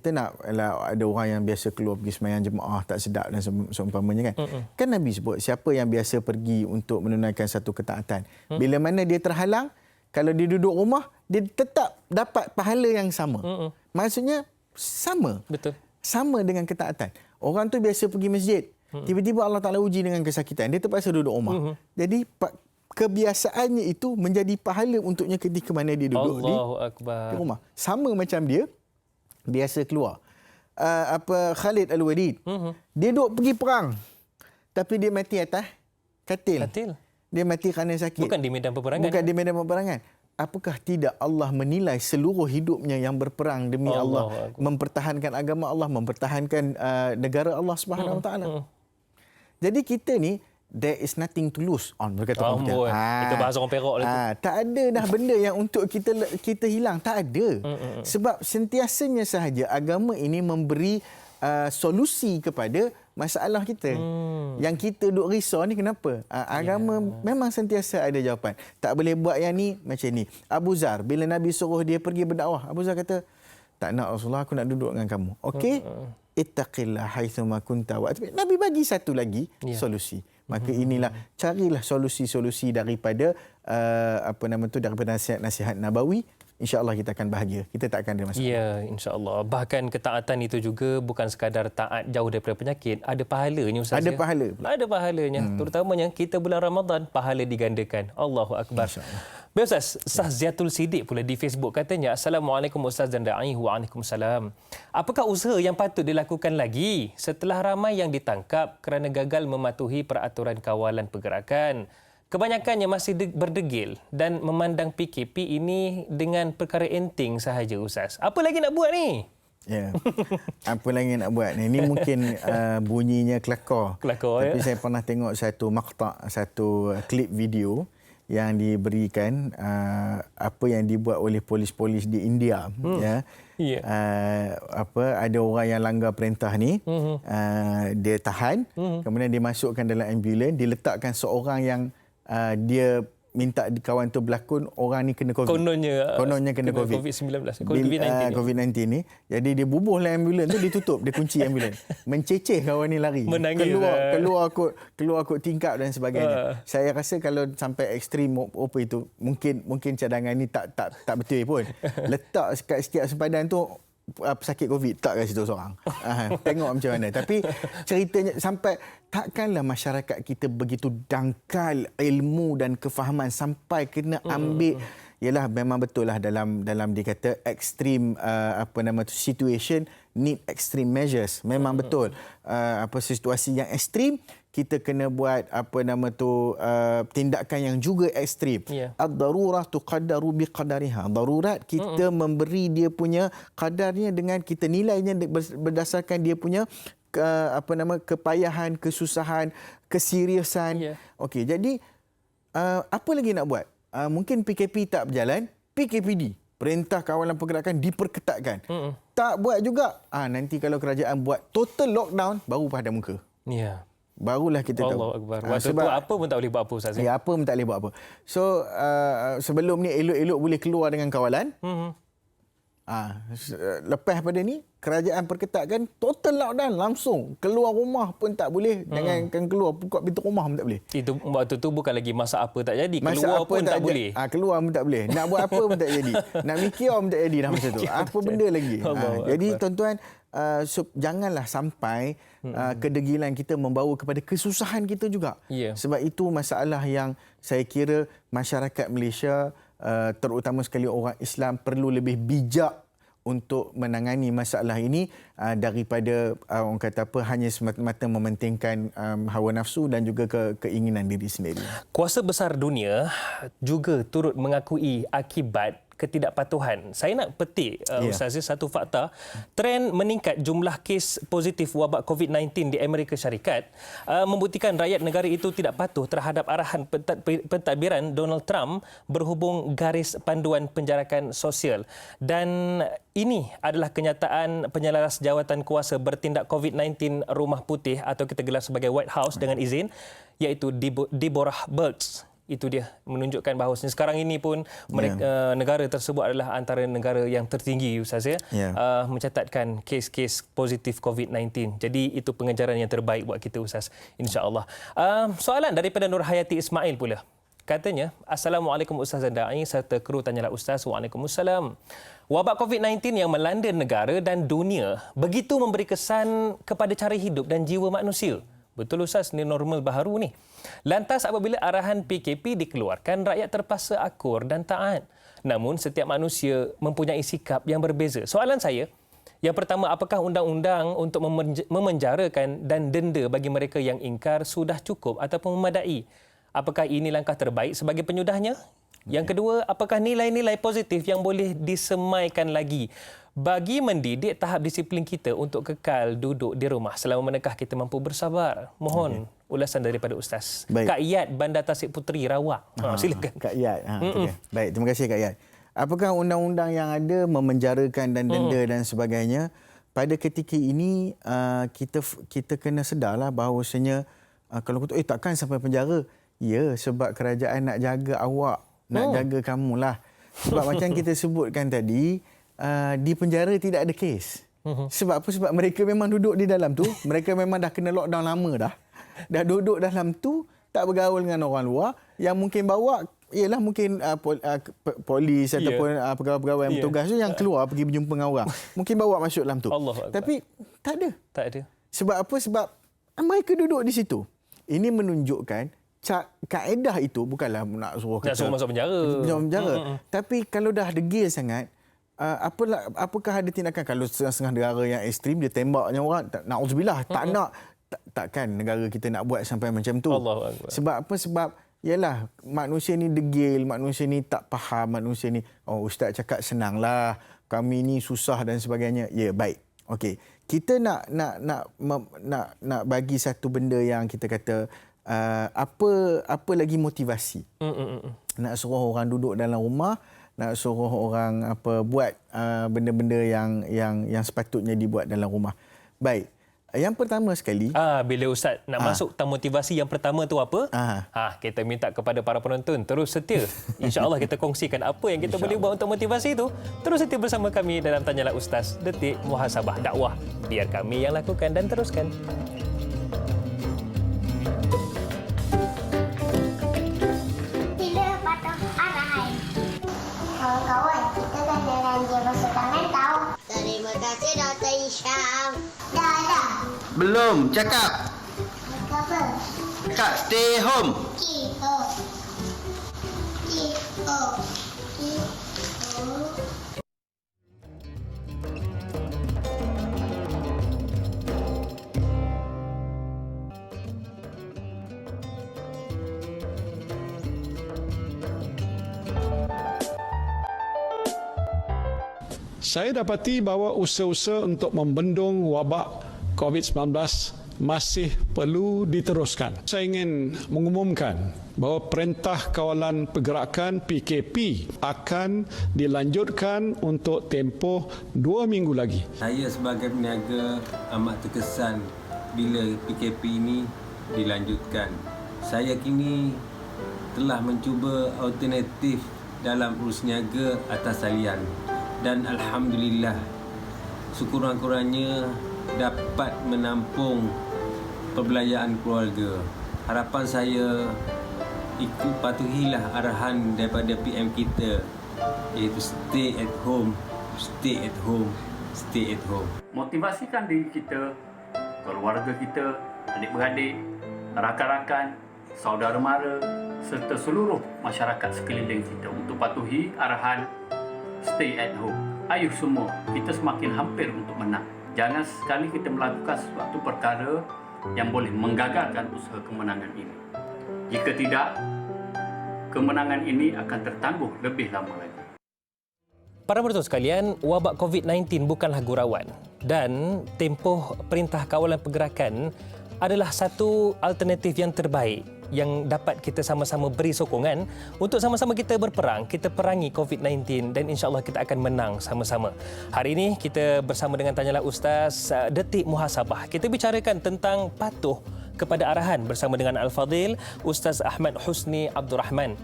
nak ada orang yang biasa keluar pergi sembahyang jemaah tak sedap dan seumpamanya kan. Kan Nabi sebut siapa yang biasa pergi untuk menunaikan satu ketaatan, bila mana dia terhalang, kalau dia duduk rumah, dia tetap dapat pahala yang sama. Maksudnya sama. Betul. Sama dengan ketaatan. Orang tu biasa pergi masjid, tiba-tiba Allah Taala uji dengan kesakitan, dia terpaksa duduk rumah. Jadi kebiasaannya itu menjadi pahala untuknya ketika mana dia duduk di rumah. Sama macam dia biasa keluar. Khalid Al-Walid. Dia duduk pergi perang, tapi dia mati atas katil. Dia mati kerana sakit. Bukan di medan peperangan. Bukan di medan peperangan. Apakah tidak Allah menilai seluruh hidupnya yang berperang demi Allah, mempertahankan agama Allah, mempertahankan negara Allah Subhanahu Wa Taala. Jadi kita ni, there is nothing to lose on, berkata orang kita. Itu bahasa orang Perak lah. Tak ada dah benda yang untuk kita hilang. Tak ada. Sebab sentiasanya sahaja agama ini memberi solusi kepada masalah kita. Yang kita duk risau ni kenapa? Agama memang sentiasa ada jawapan. Tak boleh buat yang ni, macam ni. Abu Zar, bila Nabi suruh dia pergi berdakwah, Abu Zar kata, tak nak Rasulullah, aku nak duduk dengan kamu. Okey? Ittaqillah haitsuma kunta. Nabi bagi satu lagi solusi. Maka inilah, carilah solusi-solusi daripada daripada nasihat-nasihat Nabawi. InsyaAllah kita akan bahagia. Kita tak akan ada masalah. Ya, insyaAllah. Bahkan ketaatan itu juga bukan sekadar taat jauh daripada penyakit. Ada pahalanya Ustaz. Ada pahala. Ada pahalanya. Terutamanya kita bulan Ramadan, pahala digandakan. Allahu Akbar. Baik Ustaz, Sahziatul Siddiq pula di Facebook katanya, Assalamualaikum Ustaz dan Da'i. Waalaikumsalam. Apakah usaha yang patut dilakukan lagi setelah ramai yang ditangkap kerana gagal mematuhi peraturan kawalan pergerakan? Kebanyakannya masih berdegil dan memandang PKP ini dengan perkara enting sahaja Ustaz. Apa lagi nak buat ni? Ya. Apa lagi nak buat ni? Ini mungkin bunyinya kelakar. Tapi saya pernah tengok satu satu klip video yang diberikan apa yang dibuat oleh polis-polis di India. Ada orang yang langgar perintah ni, dia tahan, kemudian dimasukkan dalam ambulans, diletakkan seorang yang dia minta kawan tu berlakon, orang ni kena COVID. Kononnya kena COVID. COVID-19 ni. Jadi dia bubuhlah ambulans tu, ditutup, dia kunci ambulans. Menceceh kawan ni lari. Menangis. Keluar kot tingkap dan sebagainya. Saya rasa kalau sampai ekstrim apa itu, mungkin cadangan ni tak betul pun. Letak sikit sempadan tu, sakit COVID, tak kasi tu seorang. Tengok macam mana. Tapi ceritanya sampai, takkanlah masyarakat kita begitu dangkal ilmu dan kefahaman sampai kena ambil ialah memang betul lah dalam dia kata extreme situation need extreme measures. Memang betul. Situasi yang ekstrim kita kena buat tindakan yang juga ekstrim. Ad-darurah tuqaddaru biqadariha. Darurat kita memberi dia punya kadarnya dengan kita nilainya berdasarkan dia punya kepayahan, kesusahan, keseriusan. Okey, jadi apa lagi nak buat? Mungkin PKP tak berjalan, PKPD, Perintah Kawalan Pergerakan diperketatkan. Tak buat juga. Nanti kalau kerajaan buat total lockdown, baru pada muka. Barulah kita tahu. Allah Akbar. Waktu tu apa pun tak boleh buat apa, Ustaz? Ya, apa pun tak boleh buat apa. So, sebelum ni elok-elok boleh keluar dengan kawalan. Lepas pada ni, kerajaan perketatkan total lockdown langsung. Keluar rumah pun tak boleh. Jangankan keluar, buka pintu rumah pun tak boleh. Itu waktu tu bukan lagi masak apa tak jadi. Keluar pun tak boleh. Keluar pun tak boleh. Nak buat apa pun tak jadi. Nak mikir pun tak jadi dah masa tu. Apa benda lagi. Jadi tuan-tuan, janganlah sampai kedegilan kita membawa kepada kesusahan kita juga. Sebab itu masalah yang saya kira masyarakat Malaysia, terutama sekali orang Islam, perlu lebih bijak untuk menangani masalah ini daripada orang kata hanya semata-mata mementingkan hawa nafsu dan juga keinginan diri sendiri. Kuasa besar dunia juga turut mengakui akibat ketidakpatuhan. Saya nak petik Ustaz, satu fakta. Trend meningkat jumlah kes positif wabak COVID-19 di Amerika Syarikat membuktikan rakyat negara itu tidak patuh terhadap arahan pentadbiran Donald Trump berhubung garis panduan penjarakan sosial. Dan ini adalah kenyataan penyelaras jawatan kuasa bertindak COVID-19 Rumah Putih atau kita gelar sebagai White House dengan izin, iaitu Deborah Birx. Itu dia menunjukkan bahawa sekarang ini pun negara tersebut adalah antara negara yang tertinggi, Ustaz, mencatatkan kes-kes positif COVID-19. Jadi itu pengejaran yang terbaik buat kita, Ustaz, insya-Allah. Soalan daripada Nur Hayati Ismail pula. Katanya, Assalamualaikum Ustaz dan Da'i serta kru Tanyalah Ustaz. Waalaikumsalam. Wabak COVID-19 yang melanda negara dan dunia begitu memberi kesan kepada cara hidup dan jiwa manusia. Betul, Ustaz, ini normal baharu ni. Lantas apabila arahan PKP dikeluarkan, rakyat terpaksa akur dan taat. Namun setiap manusia mempunyai sikap yang berbeza. Soalan saya, yang pertama, apakah undang-undang untuk memenjarakan dan denda bagi mereka yang ingkar sudah cukup ataupun memadai? Apakah ini langkah terbaik sebagai penyudahnya? Yang kedua, apakah nilai-nilai positif yang boleh disemaikan lagi bagi mendidik tahap disiplin kita untuk kekal duduk di rumah selama manakah kita mampu bersabar? Mohon ulasan daripada Ustaz. Baik. Kak Iyad, Bandar Tasik Puteri, Rawak. Silakan. Kak Iyad. Baik, terima kasih Kak Iyad. Apakah undang-undang yang ada memenjarakan dan denda dan sebagainya? Pada ketika ini kita kena sedarlah bahawasanya kalau kita takkan sampai penjara. Ya, sebab kerajaan nak jaga awak, nak jaga kamulah. Sebab macam kita sebutkan tadi, di penjara tidak ada kes. Sebab apa? Sebab mereka memang duduk di dalam tu. Mereka memang dah kena lockdown lama dah. Dah duduk dalam tu, tak bergaul dengan orang luar. Yang mungkin bawa ialah mungkin polis ataupun pegawai-pegawai yang bertugas tu yang keluar pergi berjumpa dengan orang. Mungkin bawa masuk dalam tu. Tapi tak ada. Tak ada. Sebab apa? Sebab mereka duduk di situ. Ini menunjukkan kaedah itu bukanlah nak suruh masuk penjara. Tapi kalau dah degil sangat, apakah ada tindakan kalau setengah-setengah negara yang ekstrim dia tembaknya orang, na'udzubillah, takkan negara kita nak buat sampai macam tu. Sebab apa? Sebab yalah, manusia ni degil, manusia ni tak faham, manusia ni ustaz cakap senanglah, kami ni susah dan sebagainya. Ya, baik. Okey. Kita nak bagi satu benda yang kita kata apa lagi motivasi. Nak suruh orang duduk dalam rumah, nak suruh orang buat benda-benda yang sepatutnya dibuat dalam rumah. Baik. Yang pertama sekali, bila Ustaz nak masuk tentang motivasi yang pertama tu apa? Kita minta kepada para penonton terus setia. InsyaAllah kita kongsikan apa yang kita boleh buat untuk motivasi itu. Terus setia bersama kami dalam Tanyalah Ustaz, Detik Muhasabah Dakwah. Biar kami yang lakukan dan teruskan. Kawan-kawan, kita kena rajin basuh tangan tau. Terima kasih Dr. Isham. Dah. Belum, cakap. Apa? Cakap stay home. Stay home. Saya dapati bahawa usaha-usaha untuk membendung wabak COVID-19 masih perlu diteruskan. Saya ingin mengumumkan bahawa Perintah Kawalan Pergerakan PKP akan dilanjutkan untuk tempoh 2 minggu lagi. Saya sebagai peniaga amat terkesan bila PKP ini dilanjutkan. Saya kini telah mencuba alternatif dalam urus niaga atas talian dan alhamdulillah sekurang-kurangnya dapat menampung perbelanjaan keluarga. Harapan saya patuhilah arahan daripada PM kita, iaitu stay at home, stay at home, stay at home. Motivasikan diri kita, keluarga kita, adik-beradik, rakan-rakan, saudara mara serta seluruh masyarakat sekeliling kita untuk patuhi arahan stay at home. Ayuh semua, kita semakin hampir untuk menang. Jangan sekali kita melakukan sesuatu perkara yang boleh menggagalkan usaha kemenangan ini. Jika tidak, kemenangan ini akan tertangguh lebih lama lagi. Para penonton sekalian, wabak COVID-19 bukanlah gurauan dan tempoh Perintah Kawalan Pergerakan adalah satu alternatif yang terbaik yang dapat kita sama-sama beri sokongan untuk sama-sama kita berperang, kita perangi COVID-19 dan insya-Allah kita akan menang sama-sama. Hari ini kita bersama dengan Tanyalah Ustaz Detik Muhasabah. Kita bicarakan tentang patuh kepada arahan bersama dengan Al-Fadhil Ustaz Ahmad Husni Abdul Rahman.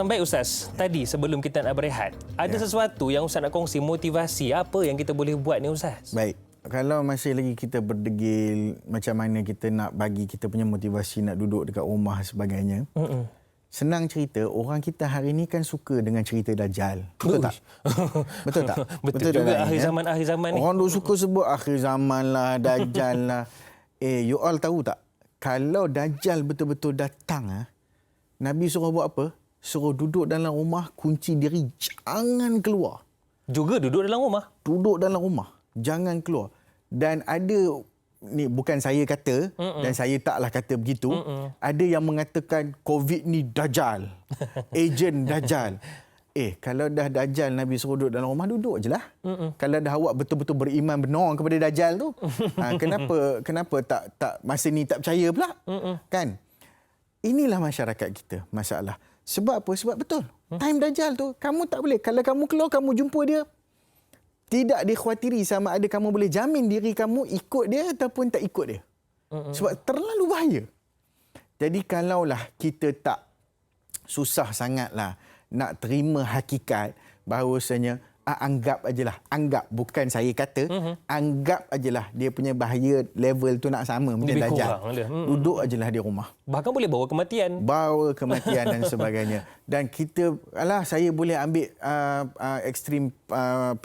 Baik Ustaz, tadi sebelum kita nak berehat, ada sesuatu yang Ustaz nak kongsi, motivasi apa yang kita boleh buat ni Ustaz? Baik. Kalau masih lagi kita berdegil macam mana kita nak bagi kita punya motivasi nak duduk dekat rumah dan sebagainya. Senang cerita, orang kita hari ini kan suka dengan cerita Dajjal. Betul tak? Betul tak? Betul juga akhir zaman ni. Orang duk suka sebut akhir zaman lah, Dajjal lah. You all tahu tak? Kalau Dajjal betul-betul datang, Nabi suruh buat apa? Suruh duduk dalam rumah, kunci diri, jangan keluar. Juga duduk dalam rumah? Duduk dalam rumah. Jangan keluar. Dan ada, ni bukan saya kata, dan saya taklah kata begitu, ada yang mengatakan COVID ni Dajjal. Ejen Dajjal. Kalau dah Dajjal Nabi suruh duduk dalam rumah, duduk je lah. Kalau dah awak betul-betul beriman benar kepada Dajjal tu, kenapa tak masa ni tak percaya pula? Kan? Inilah masyarakat kita, masalah. Sebab apa? Sebab betul. Time Dajjal tu, kamu tak boleh. Kalau kamu keluar, kamu jumpa dia, tidak dikhawatiri sama ada kamu boleh jamin diri kamu ikut dia ataupun tak ikut dia. Sebab terlalu bahaya. Jadi kalaulah kita tak susah sangatlah nak terima hakikat bahawasanya anggap ajalah, anggap, bukan saya kata, anggap ajalah dia punya bahaya level tu nak sama macam Dajjal. Duduk ajalah di rumah. Bahkan boleh bawa kematian. Bawa kematian dan sebagainya. Dan kita, saya boleh ambil extreme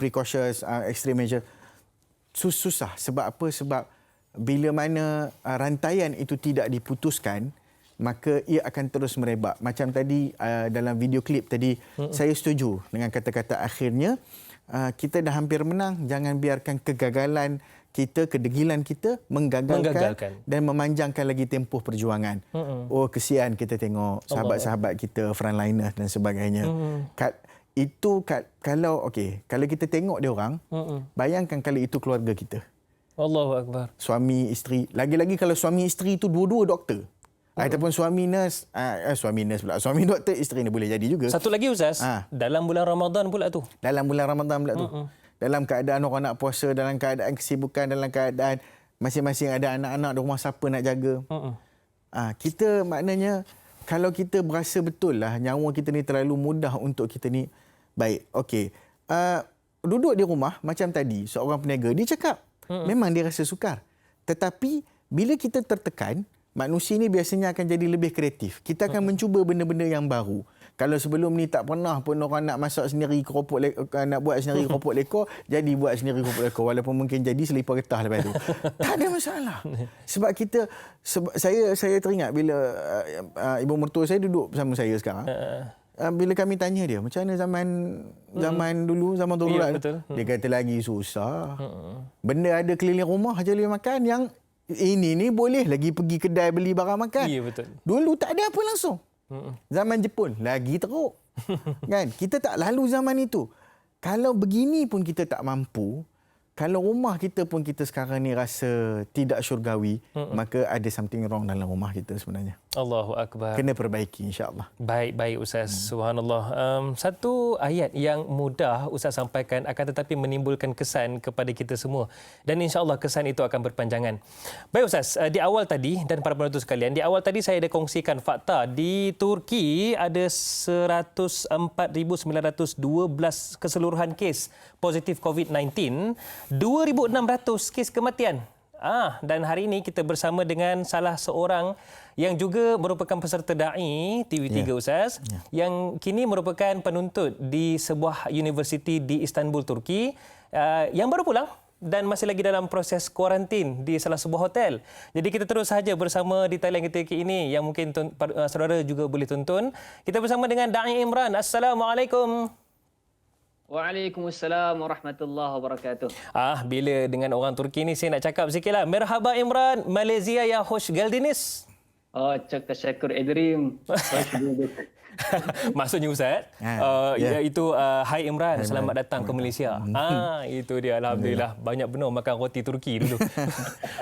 precautions, extreme measure. Susah. Sebab apa? Sebab bila mana rantaian itu tidak diputuskan, maka ia akan terus merebak. Macam tadi dalam video klip tadi, saya setuju dengan kata-kata akhirnya, kita dah hampir menang, jangan biarkan kegagalan kita, kedegilan kita menggagalkan dan memanjangkan lagi tempoh perjuangan. Kesian kita tengok sahabat-sahabat kita, frontliners dan sebagainya. Kalau kita tengok dia orang, bayangkan kalau itu keluarga kita. Allahu Akbar. Suami, isteri. Lagi-lagi kalau suami isteri itu dua-dua doktor. Ataupun suami doktor, isteri ni boleh jadi juga. Satu lagi Ustaz, dalam bulan Ramadan pula tu. Dalam bulan Ramadan pula tu. Dalam keadaan orang nak puasa, dalam keadaan kesibukan, dalam keadaan masing-masing ada anak-anak di rumah, siapa nak jaga. Kita maknanya, kalau kita berasa betul lah nyawa kita ni terlalu mudah untuk kita ni, baik, okey. Duduk di rumah, macam tadi, seorang peniaga, dia cakap, memang dia rasa sukar. Tetapi, bila kita tertekan, manusia ni biasanya akan jadi lebih kreatif. Kita akan mencuba benda-benda yang baru. Kalau sebelum ni tak pernah pun orang nak masak sendiri keropok nak buat sendiri keropok lekor, jadi buat sendiri keropok lekor, walaupun mungkin jadi selipar getah lepas tu. Tak ada masalah. Sebab saya teringat bila ibu mertua saya duduk bersama saya sekarang. Bila kami tanya dia, macam mana zaman dulu lah. Dia kata lagi susah. Benda ada keliling rumah aja boleh makan, yang ini ni boleh lagi pergi kedai beli barang makan. Ya, betul. Dulu tak ada apa langsung. Zaman Jepun lagi teruk. Kan? Kita tak lalu zaman itu. Kalau begini pun kita tak mampu, kalau rumah kita pun kita sekarang ni rasa tidak syurgawi, maka ada something wrong dalam rumah kita sebenarnya. Allahu Akbar. Kena perbaiki, insya-Allah. Baik Ustaz. Subhanallah. Satu ayat yang mudah Ustaz sampaikan akan tetapi menimbulkan kesan kepada kita semua. Dan insya-Allah kesan itu akan berpanjangan. Baik Ustaz, di awal tadi dan para penonton sekalian, di awal tadi saya ada kongsikan fakta di Turki ada 104,912 keseluruhan kes positif COVID-19, 2,600 kes kematian. Dan hari ini kita bersama dengan salah seorang yang juga merupakan peserta da'i TV3 Ustaz, yang kini merupakan penuntut di sebuah universiti di Istanbul, Turki, yang baru pulang dan masih lagi dalam proses kuarantin di salah sebuah hotel. Jadi kita terus saja bersama di talian ketika ini yang mungkin saudara juga boleh tonton. Kita bersama dengan Da'i Imran. Assalamualaikum. Waalaikumsalam warahmatullahi wabarakatuh. Bila dengan orang Turki ni saya nak cakap sikitlah. Merhaba Imran, Malaysia ya hoş geldiniz. Çok teşekkür ederim. Maksudnya Ustaz, iaitu hai Imran, selamat datang ke Malaysia. Itu dia, alhamdulillah. Banyak benar makan roti Turki dulu.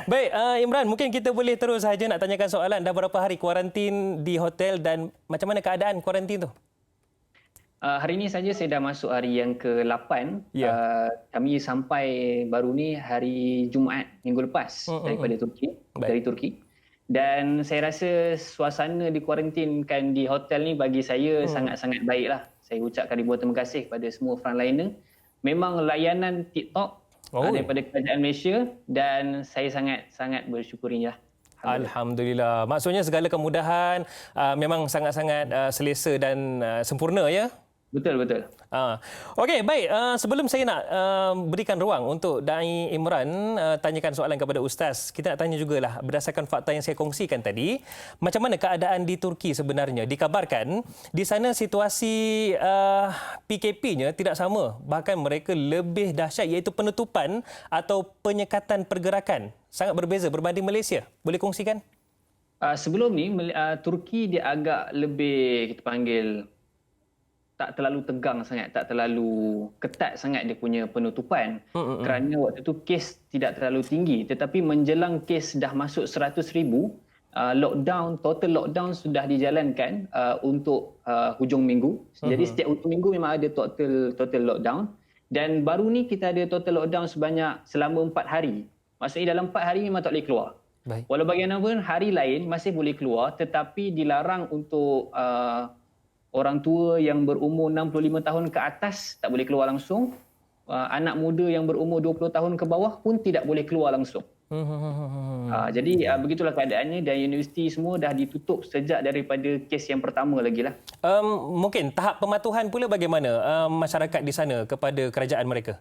Baik, Imran, mungkin kita boleh terus saja nak tanyakan soalan. Dah berapa hari kuarantin di hotel dan macam mana keadaan kuarantin tu? Hari ini saja saya dah masuk hari yang ke-8. Kami sampai baru ni hari Jumaat minggu lepas daripada Turki, dari Turki. Dan saya rasa suasana dikuarantinkan di hotel ni bagi saya sangat-sangat baiklah. Saya ucapkan ribuan terima kasih kepada semua frontliner. Memang layanan TikTok daripada kerajaan Malaysia dan saya sangat-sangat bersyukurinya. Alhamdulillah. Maksudnya segala kemudahan memang sangat-sangat selesa dan sempurna ya? Betul. Okey, baik. Sebelum saya nak berikan ruang untuk Da'i Imran tanyakan soalan kepada Ustaz, kita nak tanya jugalah berdasarkan fakta yang saya kongsikan tadi, macam mana keadaan di Turki sebenarnya? Dikabarkan di sana situasi PKP-nya tidak sama. Bahkan mereka lebih dahsyat iaitu penutupan atau penyekatan pergerakan. Sangat berbeza berbanding Malaysia. Boleh kongsikan? Sebelum ni, Turki dia agak lebih kita panggil tak terlalu tegang sangat, tak terlalu ketat sangat dia punya penutupan kerana waktu tu kes tidak terlalu tinggi, tetapi menjelang kes dah masuk 100,000, total lockdown sudah dijalankan untuk hujung minggu. Jadi setiap hujung minggu memang ada total lockdown dan baru ni kita ada total lockdown selama 4 hari. Maksudnya dalam 4 hari memang tak boleh keluar. Walau bagaimanapun hari lain masih boleh keluar tetapi dilarang untuk orang tua yang berumur 65 tahun ke atas tak boleh keluar langsung. Anak muda yang berumur 20 tahun ke bawah pun tidak boleh keluar langsung. Jadi begitulah keadaannya dan universiti semua dah ditutup sejak daripada kes yang pertama lagi lah. Mungkin tahap pematuhan pula bagaimana masyarakat di sana kepada kerajaan mereka?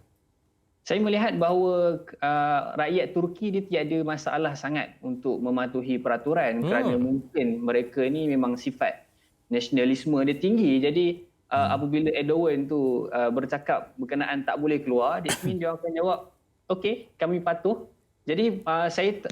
Saya melihat bahawa rakyat Turki dia tiada masalah sangat untuk mematuhi peraturan kerana mungkin mereka ni memang sifat nasionalisme dia tinggi. Jadi apabila Erdogan tu bercakap berkenaan tak boleh keluar, dia akan jawab, okey, kami patuh. Jadi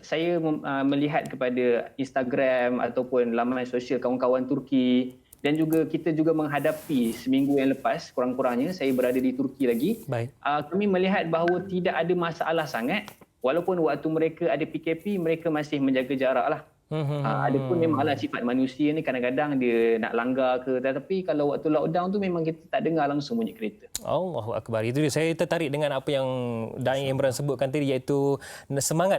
saya melihat kepada Instagram ataupun laman sosial kawan-kawan Turki dan juga kita juga menghadapi seminggu yang lepas kurang-kurangnya saya berada di Turki lagi. Kami melihat bahawa tidak ada masalah sangat walaupun waktu mereka ada PKP mereka masih menjaga jarak lah. Ada pun memanglah sifat manusia ni kadang-kadang dia nak langgar ke, tetapi kalau waktu lockdown tu memang kita tak dengar langsung bunyi kereta. Allahu Akbar. Itu dia. Saya tertarik dengan apa yang Da'i Imran sebutkan tadi iaitu semangat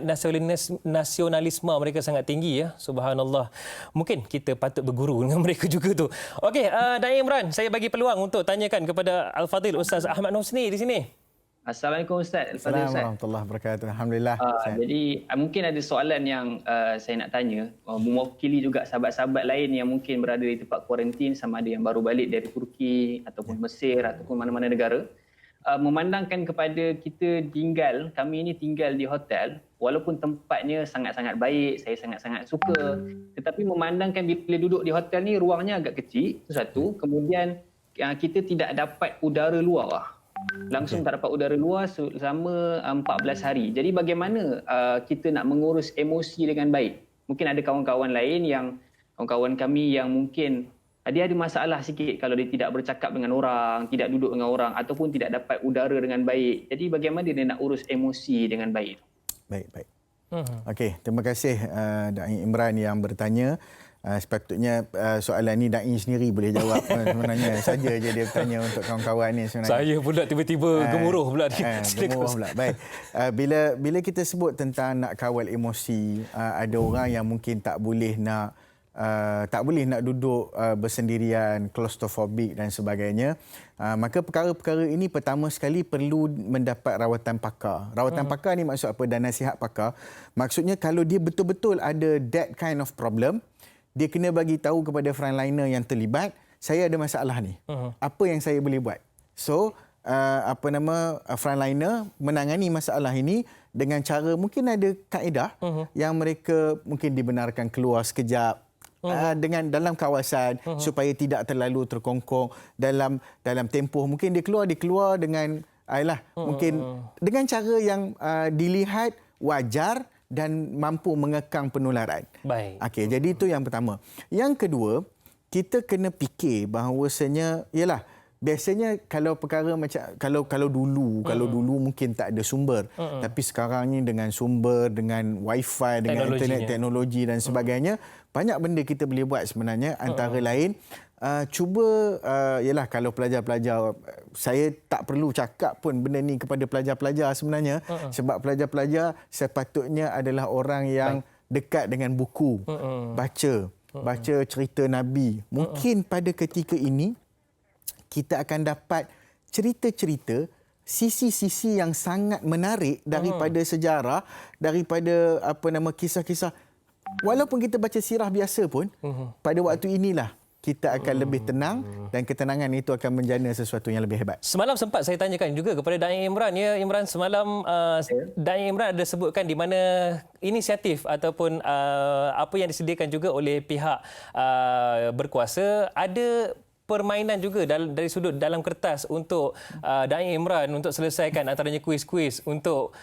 nasionalisme mereka sangat tinggi ya. Subhanallah. Mungkin kita patut berguru dengan mereka juga tu. Okey, Da'i Imran, saya bagi peluang untuk tanyakan kepada Al-Fadhil Ustaz Ahmad Husni di sini. Assalamualaikum Ustaz. Assalamualaikum warahmatullahi wabarakatuh. Alhamdulillah. Jadi mungkin ada soalan yang saya nak tanya, mewakili juga sahabat-sahabat lain yang mungkin berada di tempat kuarantin, sama ada yang baru balik dari Turki ataupun Mesir ataupun mana-mana negara. Memandangkan kepada kami ini tinggal di hotel, walaupun tempatnya sangat-sangat baik, saya sangat-sangat suka, tetapi memandangkan bila duduk di hotel ni ruangnya agak kecil, itu satu. Kemudian kita tidak dapat udara luar. Langsung tak dapat udara luar selama 14 hari. Jadi bagaimana kita nak mengurus emosi dengan baik? Mungkin ada kawan-kawan lain kawan-kawan kami yang mungkin dia ada masalah sikit kalau dia tidak bercakap dengan orang, tidak duduk dengan orang ataupun tidak dapat udara dengan baik. Jadi bagaimana dia nak urus emosi dengan baik? Baik. Okey, terima kasih Da'i Imran yang bertanya. Sepatutnya soalan ni Da'i sendiri boleh jawab sebenarnya. Saja je dia bertanya untuk kawan-kawan ni sebenarnya. Saya pula tiba-tiba gemuruh pula. Gemuruh pula. Baik. Bila kita sebut tentang nak kawal emosi, ada orang yang mungkin tak boleh nak duduk bersendirian, claustrophobic dan sebagainya. Maka perkara-perkara ini pertama sekali perlu mendapat rawatan pakar. Rawatan pakar ni maksud apa dan nasihat pakar? Maksudnya kalau dia betul-betul ada that kind of problem, dia kena bagi tahu kepada frontliner yang terlibat, saya ada masalah ni. Apa yang saya boleh buat? So, frontliner menangani masalah ini dengan cara mungkin ada kaedah yang mereka mungkin dibenarkan keluar sekejap dengan dalam kawasan supaya tidak terlalu terkongkong dalam tempoh. Mungkin dia keluar dengan mungkin dengan cara yang dilihat wajar dan mampu mengekang penularan. Baik. Okey, jadi itu yang pertama. Yang kedua, kita kena fikir bahawasanya biasanya kalau perkara macam kalau dulu mungkin tak ada sumber, tapi sekarang ni dengan sumber, dengan wifi, dengan internet, teknologi dan sebagainya, banyak benda kita boleh buat sebenarnya. Antara lain cuba kalau pelajar-pelajar, saya tak perlu cakap pun benda ni kepada pelajar-pelajar sebenarnya, sebab pelajar-pelajar sepatutnya adalah orang yang dekat dengan buku, baca cerita Nabi. Mungkin pada ketika ini kita akan dapat cerita-cerita, sisi-sisi yang sangat menarik daripada sejarah, daripada kisah-kisah. Walaupun kita baca sirah biasa pun, pada waktu inilah kita akan lebih tenang dan ketenangan itu akan menjana sesuatu yang lebih hebat. Semalam sempat saya tanyakan juga kepada Da'i Imran. Ya, Imran, semalam Da'i Imran ada sebutkan di mana inisiatif ataupun apa yang disediakan juga oleh pihak berkuasa, ada permainan juga dari sudut dalam kertas untuk Da'i Imran untuk selesaikan antaranya kuis-kuis untuk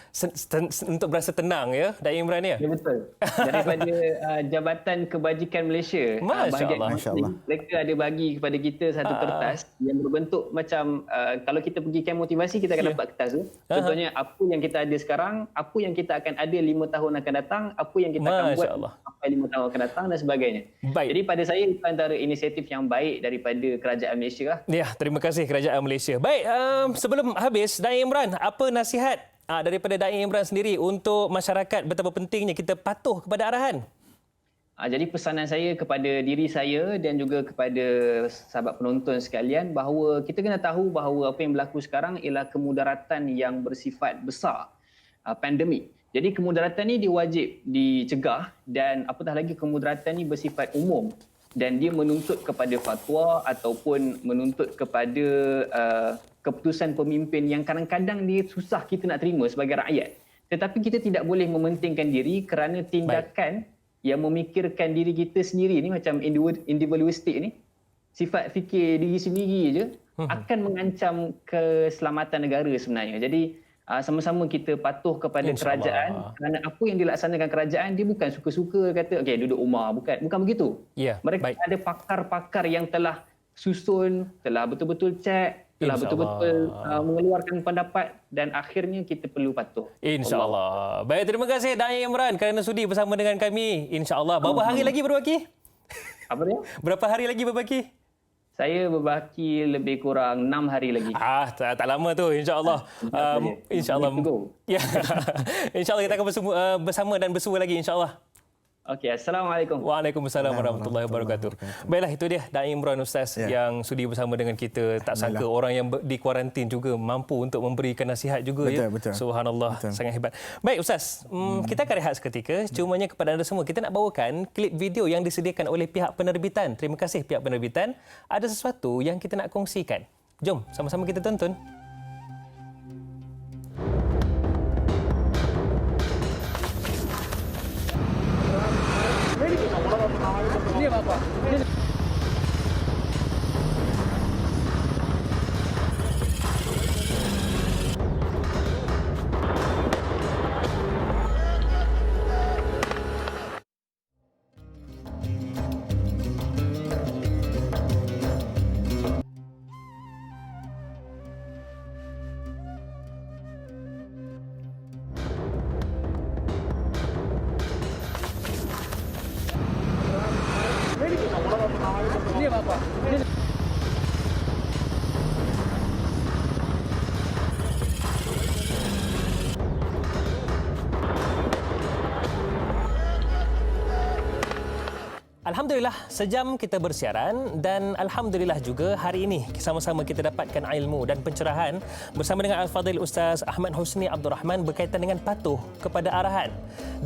berasa tenang, ya Da'i Imran, ya? Ya, betul. Daripada Jabatan Kebajikan Malaysia, Masya-Allah. Mereka ada bagi kepada kita satu kertas yang berbentuk macam kalau kita pergi camp motivasi, kita akan dapat kertas tu. Contohnya apa yang kita ada sekarang, apa yang kita akan ada 5 tahun akan datang, apa yang kita akan buat sampai 5 tahun akan datang dan sebagainya. Baik. Jadi pada saya itu antara inisiatif yang baik daripada Kerajaan Malaysia lah. Ya, terima kasih Kerajaan Malaysia. Baik, sebelum habis, Da'i Imran, apa nasihat daripada Da'i Imran sendiri untuk masyarakat betapa pentingnya kita patuh kepada arahan? Jadi pesanan saya kepada diri saya dan juga kepada sahabat penonton sekalian bahawa kita kena tahu bahawa apa yang berlaku sekarang ialah kemudaratan yang bersifat besar, pandemik. Jadi kemudaratan ini diwajib dicegah dan apatah lagi kemudaratan ini bersifat umum. Dan dia menuntut kepada fatwa ataupun menuntut kepada keputusan pemimpin yang kadang-kadang dia susah kita nak terima sebagai rakyat. Tetapi kita tidak boleh mementingkan diri kerana tindakan yang memikirkan diri kita sendiri ni macam individualistik ni, sifat fikir diri sendiri je akan mengancam keselamatan negara sebenarnya. Jadi sama-sama kita patuh kepada kerajaan kerana apa yang dilaksanakan kerajaan dia bukan suka-suka kata okey duduk rumah, bukan begitu. Mereka ada pakar-pakar yang telah susun, telah betul-betul cek, telah betul-betul mengeluarkan pendapat dan akhirnya kita perlu patuh. InsyaAllah. Baik, terima kasih Da'i Imran kerana sudi bersama dengan kami. InsyaAllah. Berapa hari lagi berbaki? Apa dia? Berapa hari lagi berbaki? Saya berbaki lebih kurang 6 hari lagi. Tak lama tu, insya-Allah. Insya-Allah. Ya. Insya-Allah kita akan bersama dan bersua lagi, insya-Allah. Okey, Assalamualaikum. Waalaikumsalam warahmatullahi wabarakatuh. Baiklah, itu dia Da'i Imran Ustaz yang sudi bersama dengan kita. Tak sangka orang yang di kuarantin juga mampu untuk memberikan nasihat juga. Betul. Subhanallah, sangat hebat. Baik Ustaz, kita akan rehat seketika. Cumanya kepada anda semua, kita nak bawakan klip video yang disediakan oleh pihak penerbitan. Terima kasih pihak penerbitan. Ada sesuatu yang kita nak kongsikan. Jom sama-sama kita tonton. Ini apa? Alhamdulillah, sejam kita bersiaran dan Alhamdulillah juga hari ini sama-sama kita dapatkan ilmu dan pencerahan bersama dengan Al-Fadhil Ustaz Ahmad Husni Abdul Rahman berkaitan dengan patuh kepada arahan.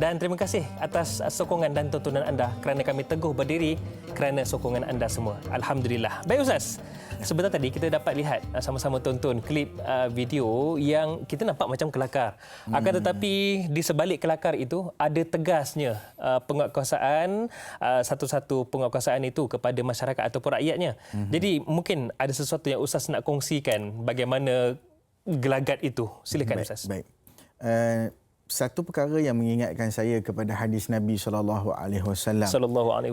Dan terima kasih atas sokongan dan tontonan anda kerana kami teguh berdiri kerana sokongan anda semua. Alhamdulillah. Baik Ustaz, sebentar tadi kita dapat lihat sama-sama tonton klip video yang kita nampak macam kelakar. Akan tetapi di sebalik kelakar itu ada tegasnya penguatkuasaan satu-satu penguatkuasaan itu kepada masyarakat ataupun rakyatnya. Jadi mungkin ada sesuatu yang Ustaz nak kongsikan bagaimana gelagat itu. Silakan Ustaz. Baik. Satu perkara yang mengingatkan saya kepada hadis Nabi sallallahu alaihi wasallam.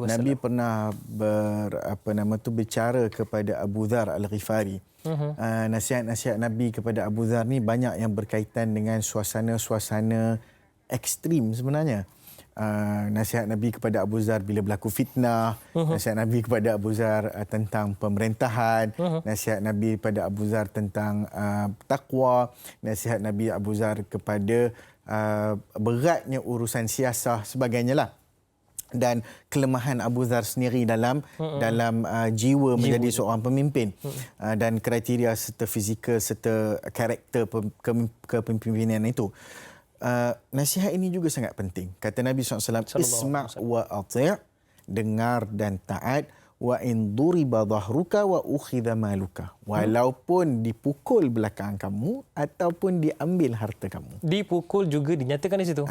Nabi pernah berbicara kepada Abu Dhar Al-Ghifari. Nasihat-nasihat Nabi kepada Abu Dhar ni banyak yang berkaitan dengan suasana-suasana ekstrim sebenarnya. Nasihat Nabi kepada Abu Dhar bila berlaku fitnah, nasihat Nabi kepada Abu Dhar tentang pemerintahan, nasihat Nabi kepada Abu Dhar tentang takwa, nasihat Nabi Abu Dhar kepada beratnya urusan siasah sebagainya lah. Dan kelemahan Abu Dhar sendiri dalam jiwa menjadi seorang pemimpin dan kriteria serta fizikal serta karakter kepemimpinan itu. Nasihat ini juga sangat penting. Kata Nabi SAW, isma' wa ati', dengar dan taat, wa in duriba dhahruka wa ukhidha maluka. Walaupun dipukul belakang kamu ataupun diambil harta kamu. Dipukul juga dinyatakan di situ.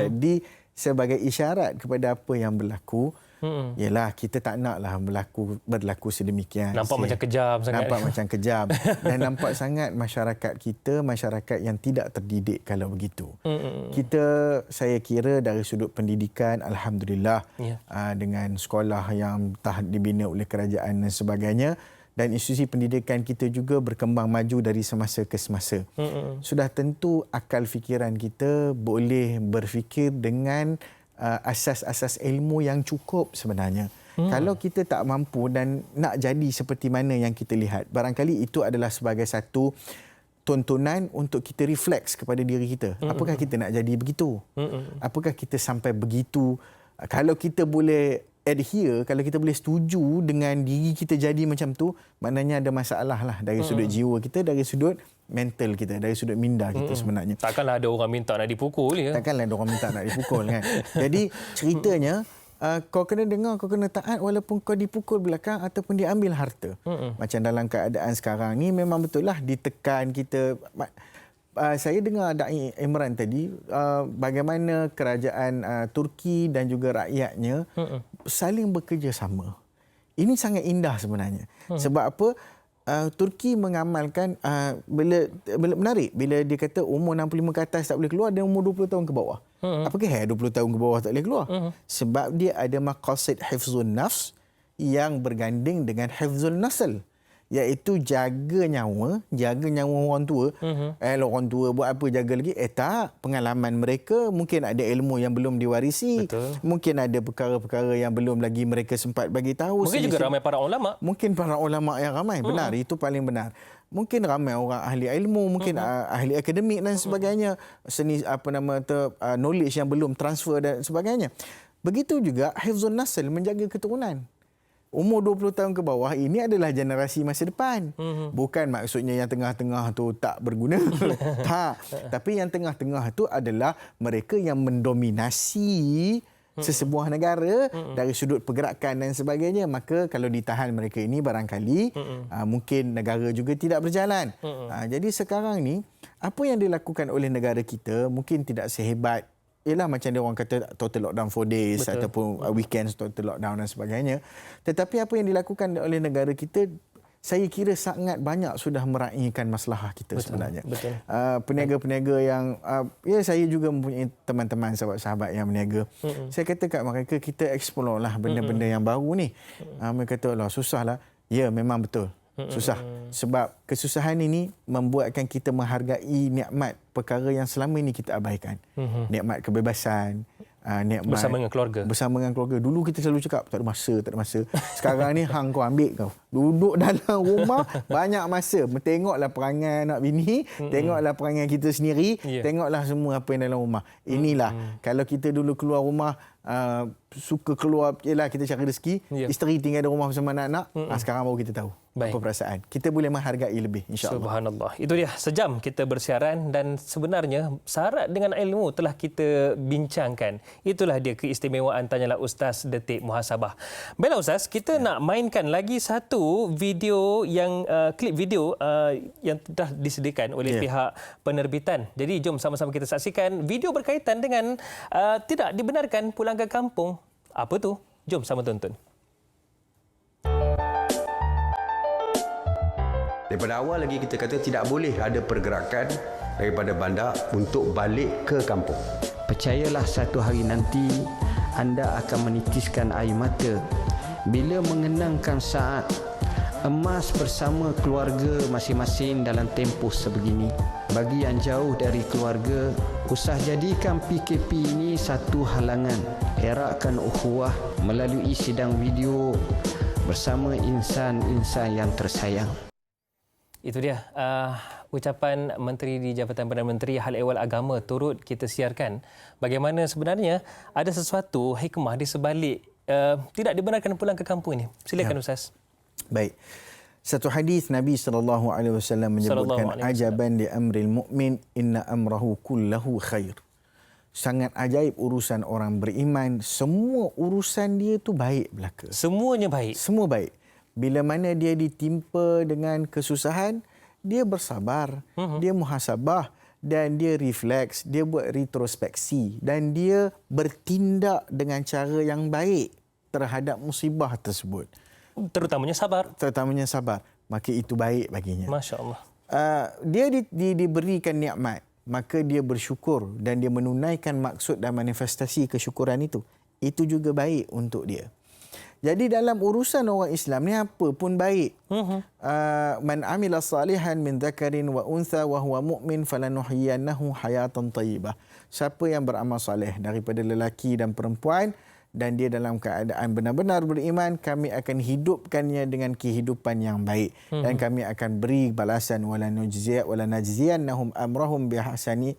Jadi sebagai isyarat kepada apa yang berlaku, ialah kita tak naklah berlaku sedemikian. Nampak macam kejam sangat. Nampak macam kejam. Dan nampak sangat masyarakat kita, masyarakat yang tidak terdidik kalau begitu. Saya kira dari sudut pendidikan, Alhamdulillah, dengan sekolah yang dibina oleh kerajaan dan sebagainya, dan institusi pendidikan kita juga berkembang maju dari semasa ke semasa. Sudah tentu akal fikiran kita boleh berfikir dengan asas-asas ilmu yang cukup sebenarnya. Kalau kita tak mampu dan nak jadi seperti mana yang kita lihat, barangkali itu adalah sebagai satu tontonan untuk kita refleks kepada diri kita. Apakah kita nak jadi begitu? Apakah kita sampai begitu? Kalau kita boleh adhere, kalau kita boleh setuju dengan diri kita jadi macam tu, maknanya ada masalah lah dari sudut jiwa kita, dari sudut mental kita, dari sudut minda kita sebenarnya. Takkanlah ada orang minta nak dipukul ya. Takkanlah ada orang minta nak dipukul kan. Jadi ceritanya kau kena dengar, kau kena taat walaupun kau dipukul belakang ataupun diambil harta. Macam dalam keadaan sekarang ni memang betul lah ditekan kita. Saya dengar Da'i Imran tadi bagaimana kerajaan Turki dan juga rakyatnya saling bekerjasama. Ini sangat indah sebenarnya. Sebab apa? Turki mengamalkan bila menarik bila dia kata umur 65 ke atas tak boleh keluar dan umur 20 tahun ke bawah. Apakah 20 tahun ke bawah tak boleh keluar? Sebab dia ada maqasid hifzun nafs yang berganding dengan hifzul nasl, iaitu jaga nyawa orang tua. Orang tua buat apa jaga lagi? Tak, pengalaman mereka mungkin ada ilmu yang belum diwarisi. Betul. Mungkin ada perkara-perkara yang belum lagi mereka sempat bagi tahu. Mungkin juga ramai para ulama. Mungkin para ulama yang ramai. Benar, itu paling benar. Mungkin ramai orang ahli ilmu, mungkin ahli akademik dan sebagainya. Knowledge yang belum transfer dan sebagainya. Begitu juga hifzun nasl, menjaga keturunan. Umur 20 tahun ke bawah ini adalah generasi masa depan. Bukan maksudnya yang tengah-tengah tu tak berguna. Tak. Tapi yang tengah-tengah tu adalah mereka yang mendominasi sesebuah negara dari sudut pergerakan dan sebagainya. Maka kalau ditahan mereka ini barangkali mungkin negara juga tidak berjalan. Jadi sekarang ni apa yang dilakukan oleh negara kita mungkin tidak sehebat ialah macam dia orang kata total lockdown 4 days. Betul. Ataupun weekends total lockdown dan sebagainya. Tetapi apa yang dilakukan oleh negara kita, saya kira sangat banyak sudah meraihkan masalah kita. Betul. Sebenarnya. Betul. Peniaga-peniaga yang saya juga mempunyai teman-teman sahabat-sahabat yang berniaga. Saya kata kat mereka, kita explore lah benda-benda yang baru ni. Mereka kata lah susah lah. Ya, memang betul. Susah. Sebab kesusahan ini membuatkan kita menghargai nikmat perkara yang selama ini kita abaikan. Nikmat kebebasan, nikmat bersama dengan keluarga. Bersama dengan keluarga. Dulu kita selalu cakap tak ada masa. Sekarang ni hang kau ambil kau. Duduk dalam rumah banyak masa. Tengoklah perangai anak bini, tengoklah perangai kita sendiri, tengoklah semua apa yang dalam rumah. Inilah kalau kita dulu keluar rumah suka keluar, yelah kita cari rezeki, isteri tinggal di rumah bersama anak-anak, sekarang baru kita tahu apa perasaan. Kita boleh menghargai lebih, insya-Allah. Subhanallah. Itu dia, sejam kita bersiaran dan sebenarnya syarat dengan ilmu telah kita bincangkan. Itulah dia keistimewaan Tanyalah Ustaz Detik Muhasabah. Baiklah Ustaz, kita nak mainkan lagi satu video yang klip video yang telah disediakan oleh pihak penerbitan. Jadi jom sama-sama kita saksikan video berkaitan dengan tidak dibenarkan pulang ke kampung. Apa tu? Jom sama tonton. Daripada awal lagi kita kata tidak boleh ada pergerakan daripada bandar untuk balik ke kampung. Percayalah satu hari nanti anda akan menitiskan air mata bila mengenangkan saat emas bersama keluarga masing-masing dalam tempoh sebegini. Bagi yang jauh dari keluarga, usah jadikan PKP ini satu halangan. Eratkan ukhuwah melalui sidang video bersama insan-insan yang tersayang. Itu dia ucapan Menteri di Jabatan Perdana Menteri Hal Ehwal Agama turut kita siarkan bagaimana sebenarnya ada sesuatu hikmah di sebalik tidak dibenarkan pulang ke kampung ini. Silakan Ustaz. Baik. Satu hadis Nabi SAW menyebutkan ajaban li amril mu'min inna amrahu kullahu khair. Sangat ajaib urusan orang beriman, semua urusan dia tu baik belaka. Semuanya baik. Semua baik. Bila mana dia ditimpa dengan kesusahan, dia bersabar, dia muhasabah dan dia refleks, dia buat retrospeksi dan dia bertindak dengan cara yang baik terhadap musibah tersebut. Terutamanya sabar. Terutamanya sabar. Maka itu baik baginya. Masya Allah. Dia diberikan nikmat, maka dia bersyukur dan dia menunaikan maksud dan manifestasi kesyukuran itu. Itu juga baik untuk dia. Jadi dalam urusan orang Islam ni apa pun baik. Man amila salihan min dzakarin wa untha wa huwa mu'min falanuhyiyannahu hayatan thayyibah. Siapa yang beramal soleh daripada lelaki dan perempuan dan dia dalam keadaan benar-benar beriman, kami akan hidupkannya dengan kehidupan yang baik dan kami akan beri balasan wala najziyannahum amrahum bi ahsani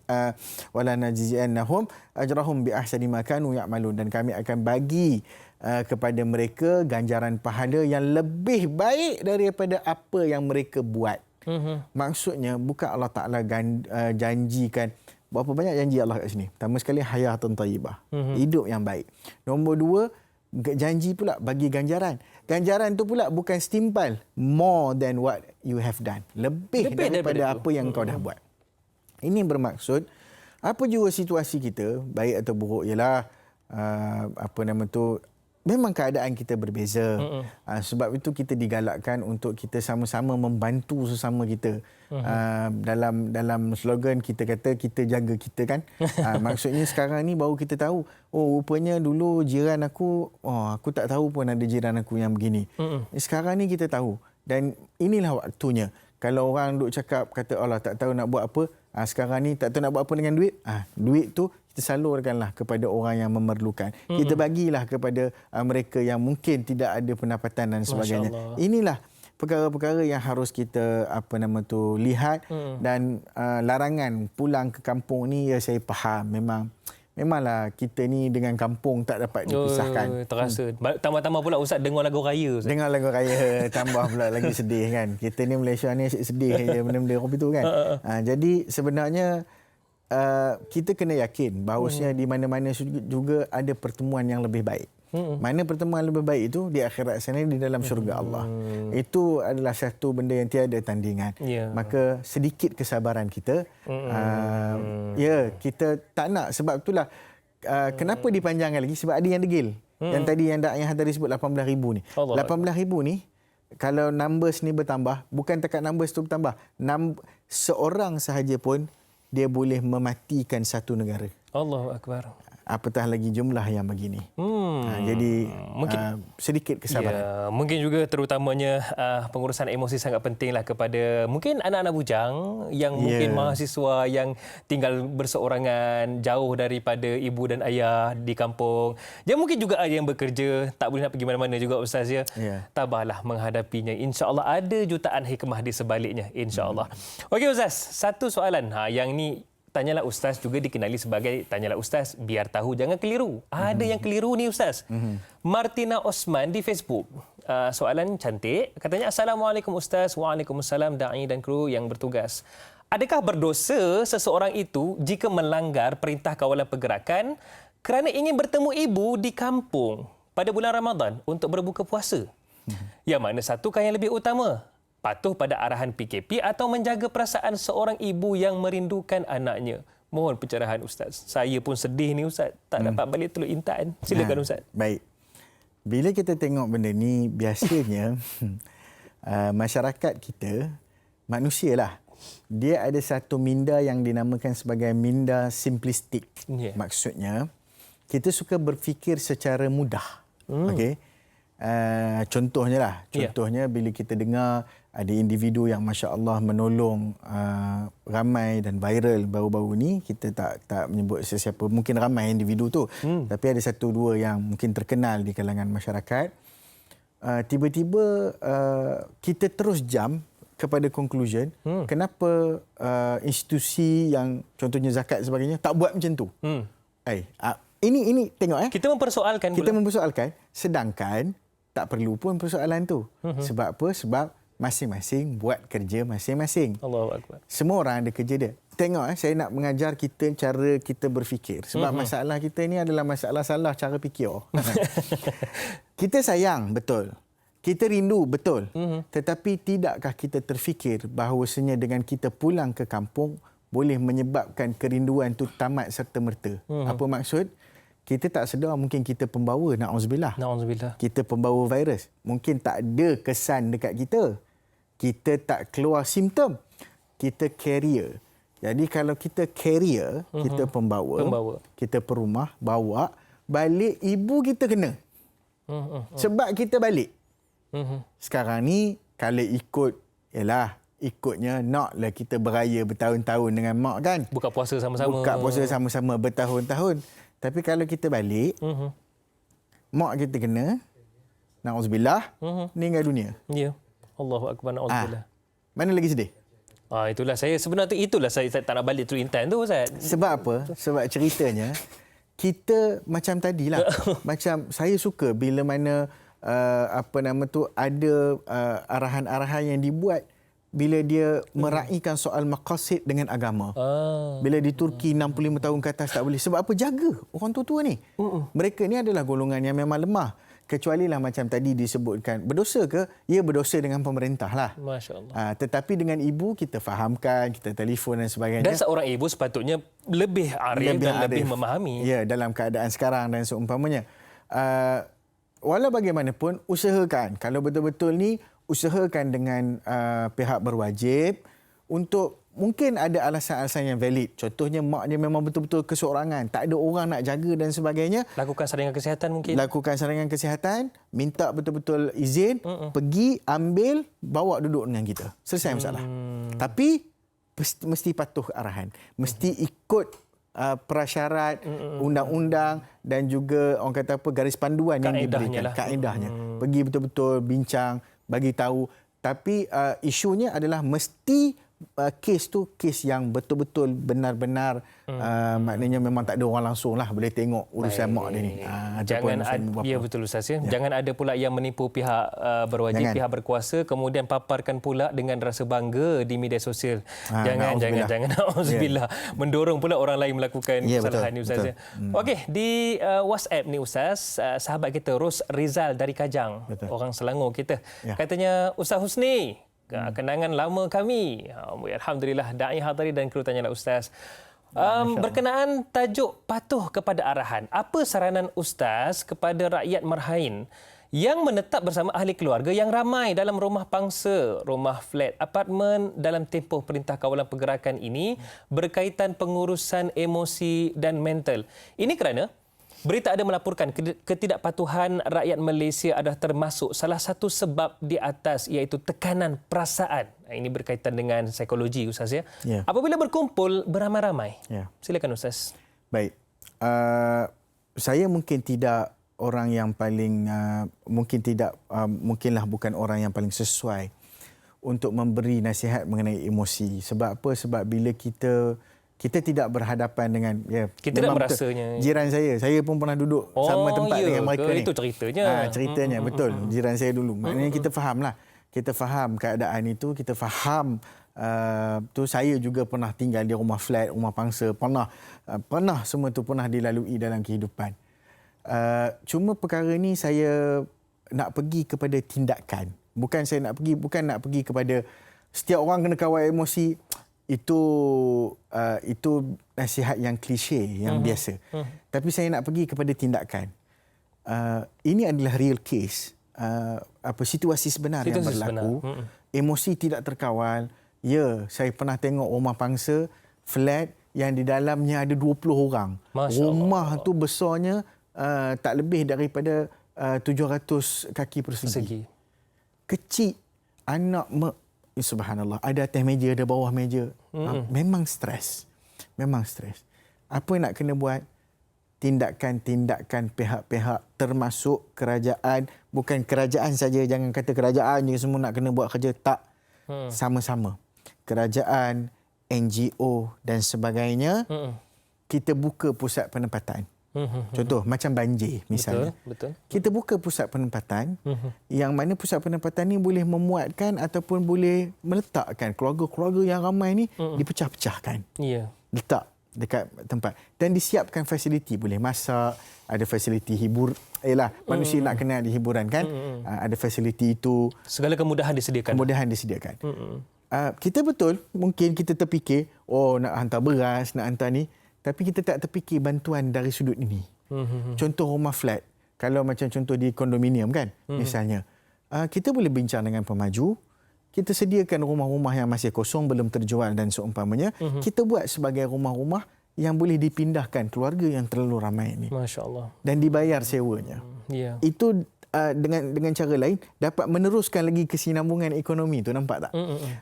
wala najziyannahum ajrahum bi ahsani ma kanu ya'malun, dan kami akan bagi kepada mereka ganjaran pahala yang lebih baik daripada apa yang mereka buat. Maksudnya bukan Allah Ta'ala janjikan. Berapa banyak janji Allah kat sini? Pertama sekali hayatun thayyibah, hidup yang baik. Nombor dua, janji pula bagi ganjaran. Ganjaran tu pula bukan setimpal, more than what you have done. Lebih daripada apa yang kau dah buat. Ini bermaksud apa juga situasi kita, baik atau buruk, ialah memang keadaan kita berbeza. Sebab itu kita digalakkan untuk kita sama-sama membantu sesama kita. Dalam slogan kita kata kita jaga kita kan. Maksudnya sekarang ni baru kita tahu, oh rupanya dulu jiran aku, aku tak tahu pun ada jiran aku yang begini. Sekarang ni kita tahu dan inilah waktunya. Kalau orang duk cakap kata Allah tak tahu nak buat apa, sekarang ni tak tahu nak buat apa dengan duit, duit tu kita salurkanlah kepada orang yang memerlukan. Kita bagilah kepada mereka yang mungkin tidak ada pendapatan dan sebagainya. Inilah perkara-perkara yang harus kita lihat dan larangan pulang ke kampung ni ya saya faham, memanglah kita ni dengan kampung tak dapat dipisahkan. Terasa. Tambah-tambah pula Ustaz dengar lagu raya. Ustaz. Dengar lagu raya tambah pula lagi sedih kan. Kita ni Malaysia ni sedih je benda-benda orang itu kan. Jadi sebenarnya kita kena yakin bahawasanya di mana-mana juga ada pertemuan yang lebih baik. Mana pertemuan lebih baik itu di akhirat sana, di dalam syurga Allah. Itu adalah satu benda yang tiada tandingan. Maka sedikit kesabaran kita. Kita tak nak, sebab itulah kenapa dipanjangkan lagi, sebab ada yang degil. Yang tadi yang tadi sebut 18,000 ni. 18,000 ni kalau numbers ni bertambah, bukan takat numbers tu bertambah. Seorang sahaja pun dia boleh mematikan satu negara. Allahu Akbar. Apatah lagi jumlah yang begini. Jadi mungkin sedikit kesabaran. Mungkin juga terutamanya pengurusan emosi sangat pentinglah kepada mungkin anak-anak bujang yang mungkin mahasiswa yang tinggal berseorangan jauh daripada ibu dan ayah di kampung. Dan mungkin juga ada yang bekerja tak boleh nak pergi mana-mana juga Ustaz ya. Tabahlah menghadapinya. InsyaAllah ada jutaan hikmah di sebaliknya. InsyaAllah. Okey Ustaz, satu soalan yang ni Tanyalah Ustaz juga dikenali sebagai Tanyalah Ustaz, biar tahu jangan keliru. Ada yang keliru ni Ustaz. Martina Osman di Facebook. Soalan cantik. Katanya, Assalamualaikum Ustaz. Waalaikumsalam da'i dan kru yang bertugas. Adakah berdosa seseorang itu jika melanggar perintah kawalan pergerakan kerana ingin bertemu ibu di kampung pada bulan Ramadan untuk berbuka puasa? Yang mana satukah yang lebih utama? Patuh pada arahan PKP atau menjaga perasaan seorang ibu yang merindukan anaknya? Mohon pencerahan Ustaz. Saya pun sedih ni Ustaz. Tak dapat balik Teluk Intan. Silakan Ustaz. Baik. Bila kita tengok benda ni, biasanya masyarakat kita, manusia lah, dia ada satu minda yang dinamakan sebagai minda simplistik. Maksudnya, kita suka berfikir secara mudah. Okey. Contohnya bila kita dengar ada individu yang Masya Allah menolong ramai dan viral baru-baru ni, kita tak menyebut sesiapa, mungkin ramai individu tu, tapi ada satu dua yang mungkin terkenal di kalangan masyarakat. Tiba-tiba kita terus jump kepada conclusion, kenapa institusi yang contohnya zakat sebagainya tak buat macam tu. Ini tengok kita mempersoalkan sedangkan tak perlu pun persoalan tu. Sebab apa? Sebab masing-masing buat kerja masing-masing. Allahu Akbar. Semua orang ada kerja dia. Tengok saya nak mengajar kita cara kita berfikir. Sebab masalah kita ni adalah masalah salah cara fikir. Kita sayang, betul. Kita rindu, betul. Tetapi tidakkah kita terfikir bahawasanya dengan kita pulang ke kampung boleh menyebabkan kerinduan tu tamat serta-merta? Apa maksud? Kita tak sedar mungkin kita pembawa, na'udzubillah. Kita pembawa virus. Mungkin tak ada kesan dekat kita. Kita tak keluar simptom. Kita carrier. Jadi kalau kita carrier, kita pembawa, kita perumah, bawa, balik ibu kita kena. Sebab kita balik. Sekarang ni kalau ikutnya naklah kita beraya bertahun-tahun dengan mak kan. Buka puasa sama-sama bertahun-tahun. Tapi kalau kita balik, mak kita kena, na'udzubillah, meninggal dunia. Ya. Allahu Akbar, na'udzubillah. Mana lagi sedih? Itulah saya tak nak balik Teluk Intan tu Ustaz. Sebab apa? Sebab ceritanya kita macam tadilah. Macam saya suka bila mana ada arahan-arahan yang dibuat bila dia meraihkan soal maqasid dengan agama. Bila di Turki 65 tahun ke atas tak boleh. Sebab apa? Jaga orang tua-tua ni. Mereka ni adalah golongan yang memang lemah. Kecuali lah macam tadi disebutkan. Berdosa ke? Ya, berdosa dengan pemerintah lah. Masya Allah. Tetapi dengan ibu kita fahamkan, kita telefon dan sebagainya. Dan seorang ibu sepatutnya lebih arif dan lebih memahami. Ya, dalam keadaan sekarang dan seumpamanya. Walau bagaimanapun, usahakan. Kalau betul-betul ni, usahakan dengan pihak berwajib untuk mungkin ada alasan-alasan yang valid. Contohnya mak dia memang betul-betul keseorangan, tak ada orang nak jaga dan sebagainya. Lakukan saringan kesihatan mungkin. Lakukan saringan kesihatan, minta betul-betul izin, pergi, ambil, bawa duduk dengan kita. Selesai masalah. Tapi mesti patuh arahan. Mesti ikut prasyarat, undang-undang dan juga orang kata apa garis panduan yang diberikan. Kaedahnya. Pergi betul-betul bincang, bagi tahu. Tapi isunya adalah mesti kes tu kes yang betul-betul benar-benar maknanya memang tak ada orang langsung lah boleh tengok urusan mak dia ni. Ya betul Ustaz ya. Jangan ada pula yang menipu pihak berwajib, pihak berkuasa kemudian paparkan pula dengan rasa bangga di media sosial. Jangan. Auzubillah. Mendorong pula orang lain melakukan kesalahan ni Ustaz ya. Okey, di WhatsApp ni Ustaz, sahabat kita Ros Rizal dari Kajang, orang Selangor kita. Katanya, Ustaz Husni, kenangan lama kami. Alhamdulillah, da'i hadari dan kru Tanyalah Ustaz. Berkenaan tajuk patuh kepada arahan, apa saranan Ustaz kepada rakyat Merhain yang menetap bersama ahli keluarga yang ramai dalam rumah pangsa, rumah flat, apartmen dalam tempoh Perintah Kawalan Pergerakan ini berkaitan pengurusan emosi dan mental? Ini kerana berita ada melaporkan ketidakpatuhan rakyat Malaysia adalah termasuk salah satu sebab di atas, iaitu tekanan perasaan. Ini berkaitan dengan psikologi Ustaz ya. Apabila berkumpul beramai-ramai. Silakan Ustaz. Baik. Saya mungkin tidak orang yang paling mungkinlah bukan orang yang paling sesuai untuk memberi nasihat mengenai emosi. Sebab apa? Sebab bila kita kita tidak berhadapan dengan kita tak merasanya jiran saya pun pernah duduk sama tempat dengan mereka ni. Itu ceritanya. Ceritanya betul. Jiran saya dulu. Maknanya kita fahamlah. Kita faham keadaan itu, kita faham tu saya juga pernah tinggal di rumah flat, rumah pangsa, pernah semua tu pernah dilalui dalam kehidupan. Cuma perkara ni saya nak pergi kepada tindakan. Bukan nak pergi kepada setiap orang kena kawal emosi. Itu nasihat yang klise, yang biasa. Tapi saya nak pergi kepada tindakan. Ini adalah real case. Situasi sebenar yang berlaku. Emosi tidak terkawal. Ya, saya pernah tengok rumah pangsa flat yang di dalamnya ada 20 orang. Rumah tu besarnya tak lebih daripada 700 kaki persegi. Kecil. Anak subhanallah, ada atas meja, ada bawah meja. Memang stres. Apa nak kena buat? Tindakan pihak-pihak termasuk kerajaan. Bukan kerajaan saja, jangan kata kerajaan je semua nak kena buat kerja. Tak. Sama-sama. Kerajaan, NGO dan sebagainya. Kita buka pusat penempatan. Contoh macam banjir misalnya. Betul. Kita buka pusat penempatan yang mana pusat penempatan ni boleh memuatkan ataupun boleh meletakkan keluarga-keluarga yang ramai ni dipecah-pecahkan. Letak dekat tempat dan disiapkan fasiliti, boleh masak, ada fasiliti manusia nak kena ada hiburan kan. Ada fasiliti itu, segala kemudahan disediakan. Kita betul mungkin kita terfikir nak hantar beras, nak hantar ni. Tapi kita tak terfikir bantuan dari sudut ini. Contoh rumah flat. Kalau macam contoh di kondominium kan, misalnya. Kita boleh bincang dengan pemaju. Kita sediakan rumah-rumah yang masih kosong, belum terjual dan seumpamanya. Kita buat sebagai rumah-rumah yang boleh dipindahkan keluarga yang terlalu ramai ini. Masya Allah. Dan dibayar sewanya. Itu dengan cara lain dapat meneruskan lagi kesinambungan ekonomi tu, nampak tak?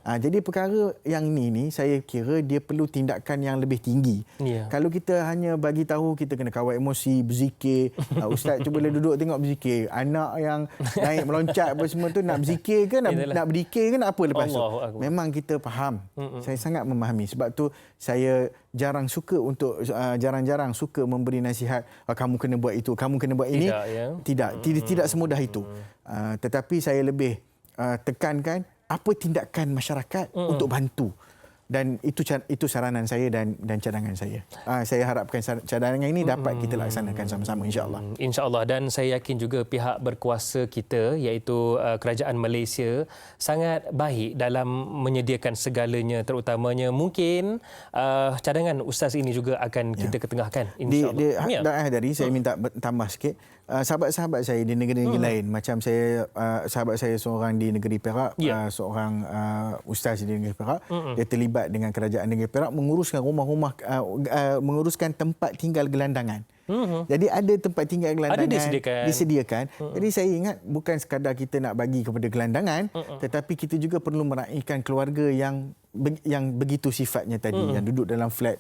Jadi perkara yang ni saya kira dia perlu tindakan yang lebih tinggi. Kalau kita hanya bagi tahu kita kena kawal emosi, berzikir, ustaz cubalah duduk tengok berzikir, anak yang naik meloncat apa semua tu nak berzikir ke nak berdikir ke nak apa lepas tu. Memang kita faham. Saya sangat memahami, sebab tu saya jarang jarang suka memberi nasihat kamu kena buat itu, kamu kena buat ini. Tidak semudah itu. Tetapi saya lebih tekankan apa tindakan masyarakat untuk bantu. Dan itu saranan saya dan cadangan saya. Saya harapkan cadangan ini dapat kita laksanakan sama-sama, insya-Allah. Insya-Allah, dan saya yakin juga pihak berkuasa kita iaitu kerajaan Malaysia sangat baik dalam menyediakan segalanya, terutamanya mungkin cadangan ustaz ini juga akan kita ketengahkan, insya-Allah. Dari saya minta tambah sikit. Sahabat-sahabat saya di negeri-negeri lain, macam saya sahabat saya seorang di negeri Perak, seorang ustaz di negeri Perak, dia terlibat dengan kerajaan negeri Perak menguruskan rumah-rumah, menguruskan tempat tinggal gelandangan. Jadi ada tempat tinggal gelandangan disediakan. Jadi saya ingat bukan sekadar kita nak bagi kepada gelandangan, tetapi kita juga perlu meraihkan keluarga yang begitu sifatnya tadi, yang duduk dalam flat,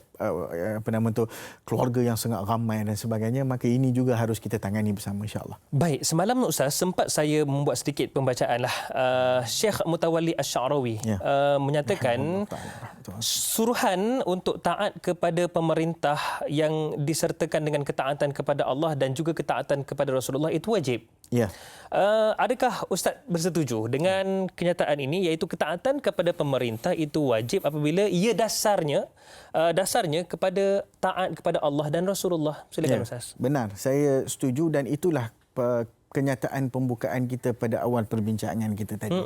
keluarga yang sangat ramai dan sebagainya. Maka ini juga harus kita tangani bersama, insya-Allah. Baik, semalam ustaz sempat saya membuat sedikit pembacaan lah. Syekh Mutawalli Asy-Sya'rawi menyatakan suruhan untuk taat kepada pemerintah yang disertakan dengan ketaatan kepada Allah dan juga ketaatan kepada Rasulullah itu wajib. Adakah ustaz bersetuju dengan kenyataan ini, iaitu ketaatan kepada pemerintah itu wajib apabila ia dasarnya kepada taat kepada Allah dan Rasulullah? Silakan ustaz. Benar, saya setuju dan itulah kenyataan pembukaan kita pada awal perbincangan kita tadi.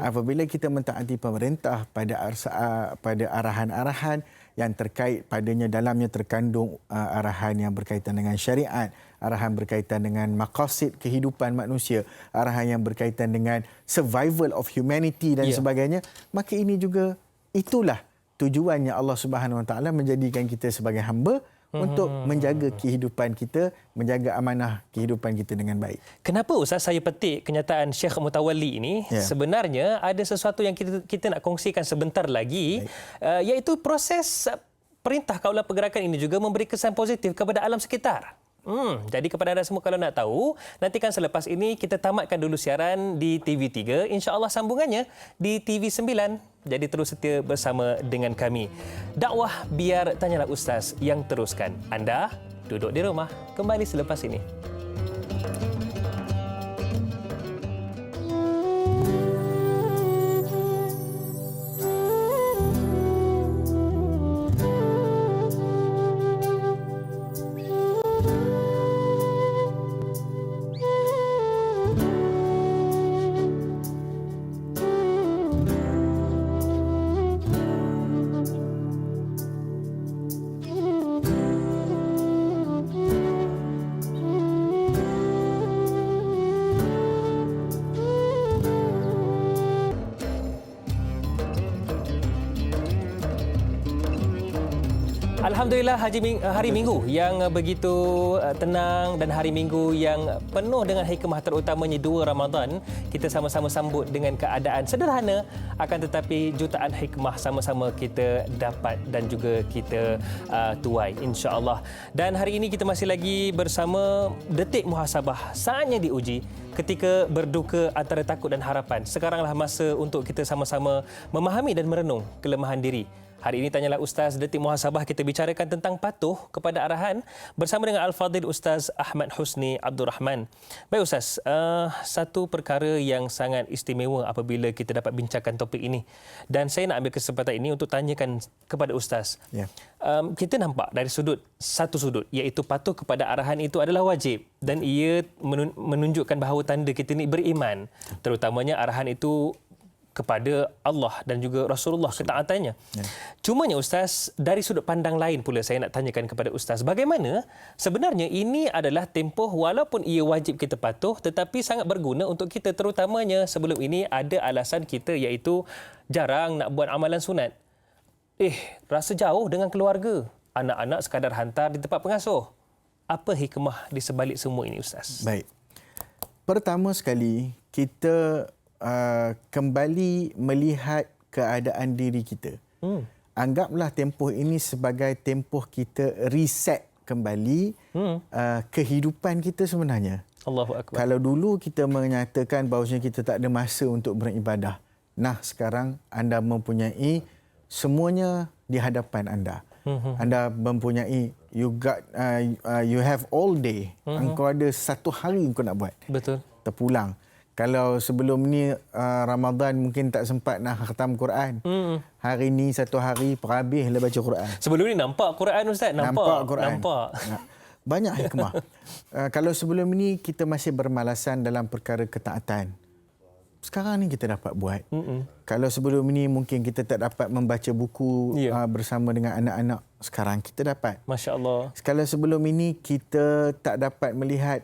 Apabila kita mentaati pemerintah pada arahan-arahan yang terkait padanya, dalamnya terkandung arahan yang berkaitan dengan syariat, arahan berkaitan dengan maqasid kehidupan manusia, arahan yang berkaitan dengan survival of humanity dan sebagainya, maka ini juga itulah tujuannya Allah Subhanahu Wa Taala menjadikan kita sebagai hamba untuk menjaga kehidupan kita, menjaga amanah kehidupan kita dengan baik. Kenapa ustaz saya petik kenyataan Syekh Mutawalli ini? Sebenarnya ada sesuatu yang kita nak kongsikan sebentar lagi, iaitu proses perintah Kawalan Pergerakan ini juga memberi kesan positif kepada alam sekitar. Jadi kepada anda semua kalau nak tahu, nantikan selepas ini kita tamatkan dulu siaran di TV3. InsyaAllah sambungannya di TV9. Jadi terus setia bersama dengan kami. Dakwah Biar Tanyalah Ustaz yang teruskan. Anda duduk di rumah. Kembali selepas ini. Alhamdulillah hari Minggu yang begitu tenang dan hari Minggu yang penuh dengan hikmah, terutamanya 2 Ramadan. Kita sama-sama sambut dengan keadaan sederhana, akan tetapi jutaan hikmah sama-sama kita dapat dan juga kita tuai, insya-Allah. Dan hari ini kita masih lagi bersama Detik Muhasabah. Saatnya diuji ketika berduka antara takut dan harapan. Sekaranglah masa untuk kita sama-sama memahami dan merenung kelemahan diri. Hari ini Tanyalah Ustaz Detik Muhasabah, kita bicarakan tentang patuh kepada arahan bersama dengan Al-Fadhil Ustaz Ahmad Husni Abdul Rahman. Baik Ustaz, satu perkara yang sangat istimewa apabila kita dapat bincangkan topik ini. Dan saya nak ambil kesempatan ini untuk tanyakan kepada Ustaz. Ya. Kita nampak dari satu sudut, iaitu patuh kepada arahan itu adalah wajib. Dan ia menunjukkan bahawa tanda kita ini beriman. Terutamanya arahan itu kepada Allah dan juga Rasulullah, ketaatannya. Ya. Cumanya Ustaz, dari sudut pandang lain pula saya nak tanyakan kepada Ustaz, bagaimana sebenarnya ini adalah tempoh walaupun ia wajib kita patuh tetapi sangat berguna untuk kita, terutamanya sebelum ini ada alasan kita iaitu jarang nak buat amalan sunat. Rasa jauh dengan keluarga, anak-anak sekadar hantar di tempat pengasuh. Apa hikmah di sebalik semua ini Ustaz? Baik. Pertama sekali, kita kembali melihat keadaan diri kita. Anggaplah tempoh ini sebagai tempoh kita reset kembali kehidupan kita sebenarnya. Allahu Akbar. Kalau dulu kita menyatakan bahawasanya kita tak ada masa untuk beribadah. Nah, sekarang anda mempunyai semuanya di hadapan anda. Anda mempunyai you have all day. Engkau ada satu hari engkau nak buat. Betul. Terpulang. Kalau sebelum ni Ramadan mungkin tak sempat nak khatam Quran. Hari ni satu hari perhabislah baca Quran. Sebelum ni nampak Quran Ustaz? Nampak Quran. Nampak. Banyak hikmah. Kalau sebelum ni kita masih bermalasan dalam perkara ketaatan. Sekarang ni kita dapat buat. Kalau sebelum ni mungkin kita tak dapat membaca buku bersama dengan anak-anak. Sekarang kita dapat. Masya Allah. Kalau sebelum ini kita tak dapat melihat,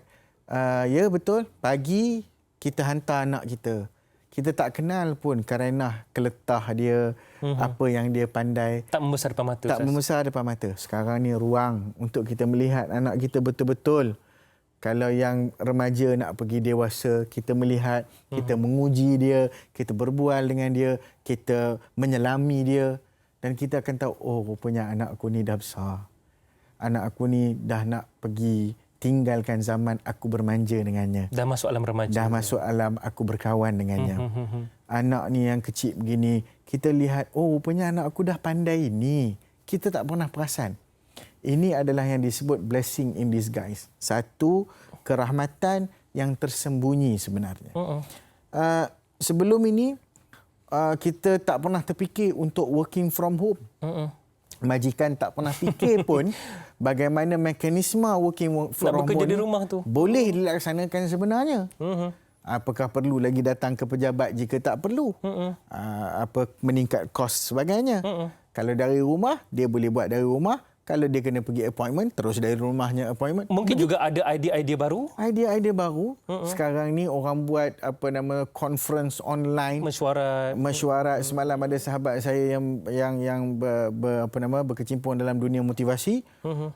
ya betul, pagi kita hantar anak kita. Kita tak kenal pun kerana keletah dia, apa yang dia pandai. Tak membesar depan mata. Tak membesar depan mata. Sekarang ni ruang untuk kita melihat anak kita betul-betul. Kalau yang remaja nak pergi dewasa, kita melihat, kita menguji dia, kita berbual dengan dia, kita menyelami dia. Dan kita akan tahu, oh rupanya anak aku ni dah besar. Anak aku ni dah nak pergi tinggalkan zaman aku bermanja dengannya. Dah masuk alam remaja. Dah masuk alam aku berkawan dengannya. Anak ni yang kecil begini, kita lihat, oh rupanya anak aku dah pandai ini. Kita tak pernah perasan. Ini adalah yang disebut blessing in disguise. Satu kerahmatan yang tersembunyi sebenarnya. Sebelum ini, kita tak pernah terfikir untuk working from home. Majikan tak pernah fikir pun bagaimana mekanisme working from home bekerja di rumah tu boleh dilaksanakan sebenarnya. Apakah perlu lagi datang ke pejabat jika tak perlu? Apa meningkat kos sebagainya. Kalau dari rumah, dia boleh buat dari rumah. Kalau dia kena pergi appointment, terus dari rumahnya appointment. Mungkin juga ada idea-idea baru. Idea-idea baru. Sekarang ni orang buat conference online. Mesyuarat. Semalam ada sahabat saya yang berkecimpung dalam dunia motivasi.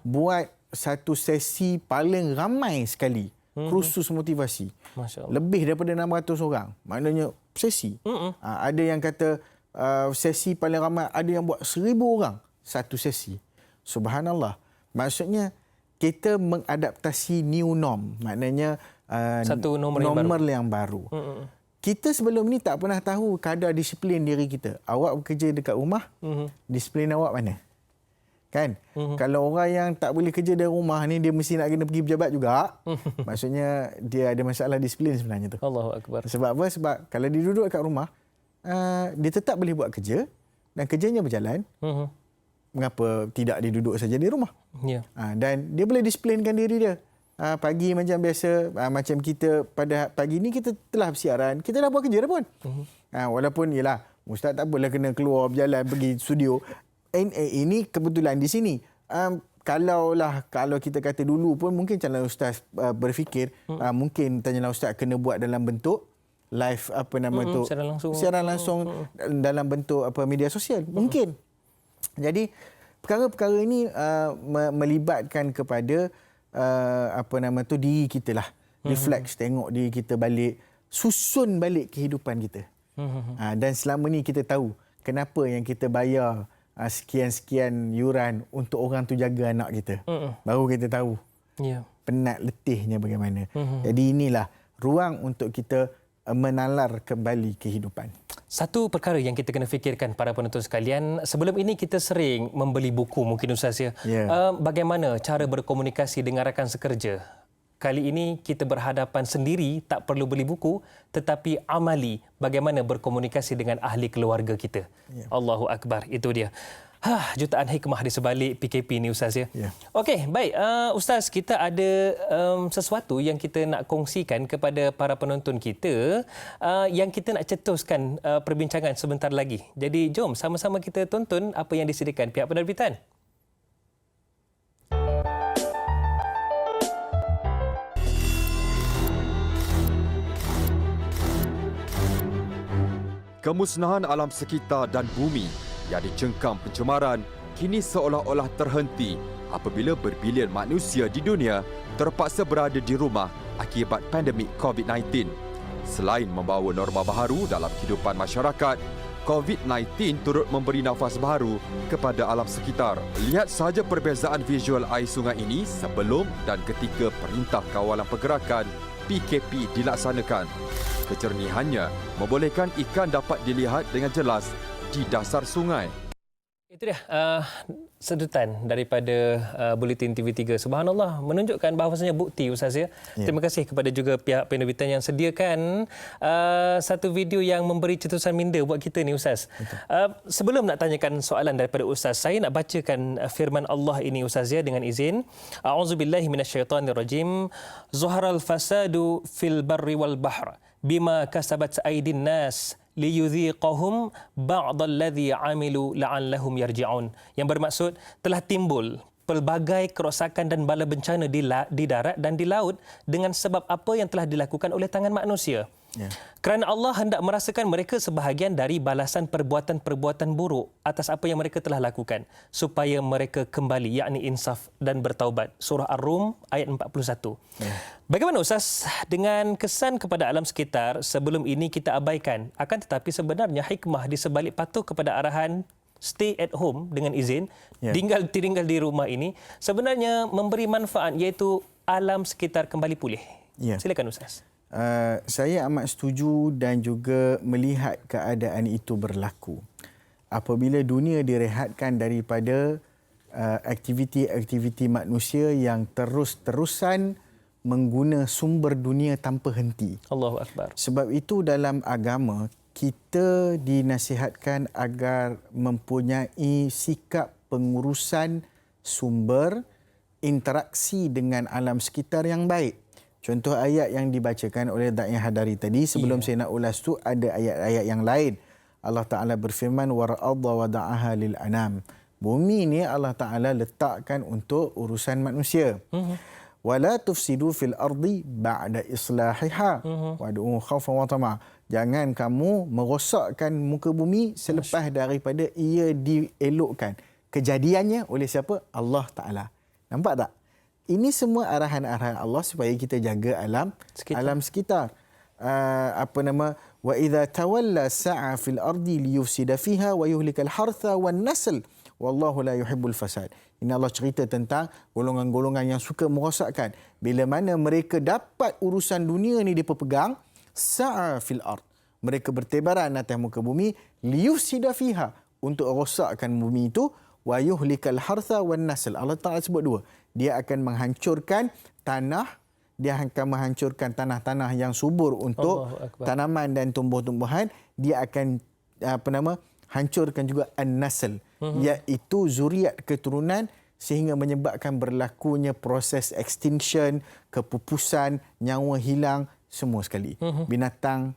Buat satu sesi paling ramai sekali. Kursus motivasi. Masya Allah. Lebih daripada 600 orang. Maknanya sesi. Ada yang kata sesi paling ramai, ada yang buat 1,000 orang satu sesi. Subhanallah. Maksudnya kita mengadaptasi new norm, maknanya satu normal yang baru. Kita sebelum ni tak pernah tahu kadar disiplin diri kita. Awak bekerja dekat rumah, disiplin awak mana? Kan? Kalau orang yang tak boleh kerja dari rumah ni, dia mesti nak kena pergi pejabat juga. Maksudnya dia ada masalah disiplin sebenarnya tu. Allahu Akbar. Sebab apa? Sebab kalau dia duduk kat rumah, dia tetap boleh buat kerja dan kerjanya berjalan. Mengapa tidak dia duduk saja di rumah? Dan dia boleh disiplinkan diri dia. Pagi macam biasa, macam kita pada pagi ni kita telah bersiaran, kita dah buat kerja dah pun. Walaupun yelah, ustaz tak apalah kena keluar berjalan pergi studio. Ini kebetulan di sini. Kalau kita kata dulu pun mungkin calon ustaz berfikir mungkin tanyalah ustaz kena buat dalam bentuk live siaran langsung dalam bentuk media sosial mungkin. Jadi perkara-perkara ini melibatkan kepada diri kita lah. Refleks, tengok diri kita balik, susun balik kehidupan kita. Dan selama ni kita tahu kenapa yang kita bayar sekian-sekian yuran untuk orang tu jaga anak kita. Baru kita tahu penat letihnya bagaimana. Jadi inilah ruang untuk kita menalar kembali kehidupan. Satu perkara yang kita kena fikirkan para penonton sekalian, sebelum ini kita sering membeli buku mungkin Ustaz ya. Bagaimana cara berkomunikasi dengan rakan sekerja? Kali ini kita berhadapan sendiri, tak perlu beli buku, tetapi amali bagaimana berkomunikasi dengan ahli keluarga kita. Allahu Akbar, itu dia. Jutaan hikmah di sebalik PKP ni Ustaz ya. Okey, baik. Ustaz, kita ada sesuatu yang kita nak kongsikan kepada para penonton kita yang kita nak cetuskan perbincangan sebentar lagi. Jadi jom sama-sama kita tonton apa yang disediakan pihak penerbitan. Kemusnahan alam sekitar dan bumi yang dicengkam pencemaran kini seolah-olah terhenti apabila berbilion manusia di dunia terpaksa berada di rumah akibat pandemik COVID-19. Selain membawa norma baharu dalam kehidupan masyarakat, COVID-19 turut memberi nafas baru kepada alam sekitar. Lihat sahaja perbezaan visual air sungai ini sebelum dan ketika Perintah Kawalan Pergerakan PKP dilaksanakan. Kejernihannya membolehkan ikan dapat dilihat dengan jelas di dasar sungai. Itu dia sedutan daripada Buletin TV3. Subhanallah, menunjukkan bahawasanya bukti Ustaz ya. Terima kasih kepada juga pihak penerbitan yang sediakan satu video yang memberi cetusan minda buat kita ni Ustaz. Sebelum nak tanyakan soalan daripada Ustaz, saya nak bacakan firman Allah ini Ustaz ya dengan izin. A'udzubillahi minasyaitonirrajim. Zuharal fasadu fil barri wal bahr bima kasabat aydin nas liyudhiqahum ba'dalladhi 'amilu la'allahum yarji'un. Yang bermaksud telah timbul pelbagai kerosakan dan bala bencana di darat dan di laut dengan sebab apa yang telah dilakukan oleh tangan manusia. Kerana Allah hendak merasakan mereka sebahagian dari balasan perbuatan-perbuatan buruk atas apa yang mereka telah lakukan supaya mereka kembali, yakni insaf dan bertaubat. Surah Ar-Rum ayat 41. Bagaimana Ustaz dengan kesan kepada alam sekitar sebelum ini kita abaikan, akan tetapi sebenarnya hikmah di sebalik patuh kepada arahan stay at home dengan izin, tinggal di rumah ini sebenarnya memberi manfaat, iaitu alam sekitar kembali pulih. Silakan Ustaz. Saya amat setuju dan juga melihat keadaan itu berlaku. Apabila dunia direhatkan daripada aktiviti-aktiviti manusia yang terus-terusan mengguna sumber dunia tanpa henti. Allahu Akbar. Sebab itu dalam agama kita dinasihatkan agar mempunyai sikap pengurusan sumber, interaksi dengan alam sekitar yang baik. Contoh ayat yang dibacakan oleh Da'i Hadari tadi, sebelum saya nak ulas tu ada ayat-ayat yang lain. Allah Ta'ala berfirman, وَرَأَضَّ وَدَعَهَا لِلْأَنَامِ. Bumi ni Allah Ta'ala letakkan untuk urusan manusia. وَلَا تُفْسِدُوا فِي الْأَرْضِ بَعْدَ إِصْلَاحِهَا وَادْعُوهُ خَوْفًا وَطَمَعًا. Jangan kamu merosakkan muka bumi selepas daripada ia dielokkan. Kejadiannya oleh siapa? Allah Ta'ala. Nampak tak? Ini semua arahan-arahan Allah supaya kita jaga alam sekitar. Wa idza tawalla sa'a fil ardi liyufsida fiha wa yuhlikal hartha wan nasl wallahu la yuhibbul fasad. Ini Allah cerita tentang golongan-golongan yang suka merosakkan. Bila mana mereka dapat urusan dunia ni dipegang, sa'a fil ard. Mereka bertebaran atas muka bumi, liyufsida fiha, untuk rosakkan bumi itu, wa yuhlikal hartha wan nasl. Allah Taala sebut dua. Dia akan menghancurkan tanah, dia akan menghancurkan tanah-tanah yang subur untuk tanaman dan tumbuh-tumbuhan. Dia akan hancurkan juga an-nasl, iaitu zuriat keturunan, sehingga menyebabkan berlakunya proses extinction, kepupusan, nyawa hilang, semua sekali. Binatang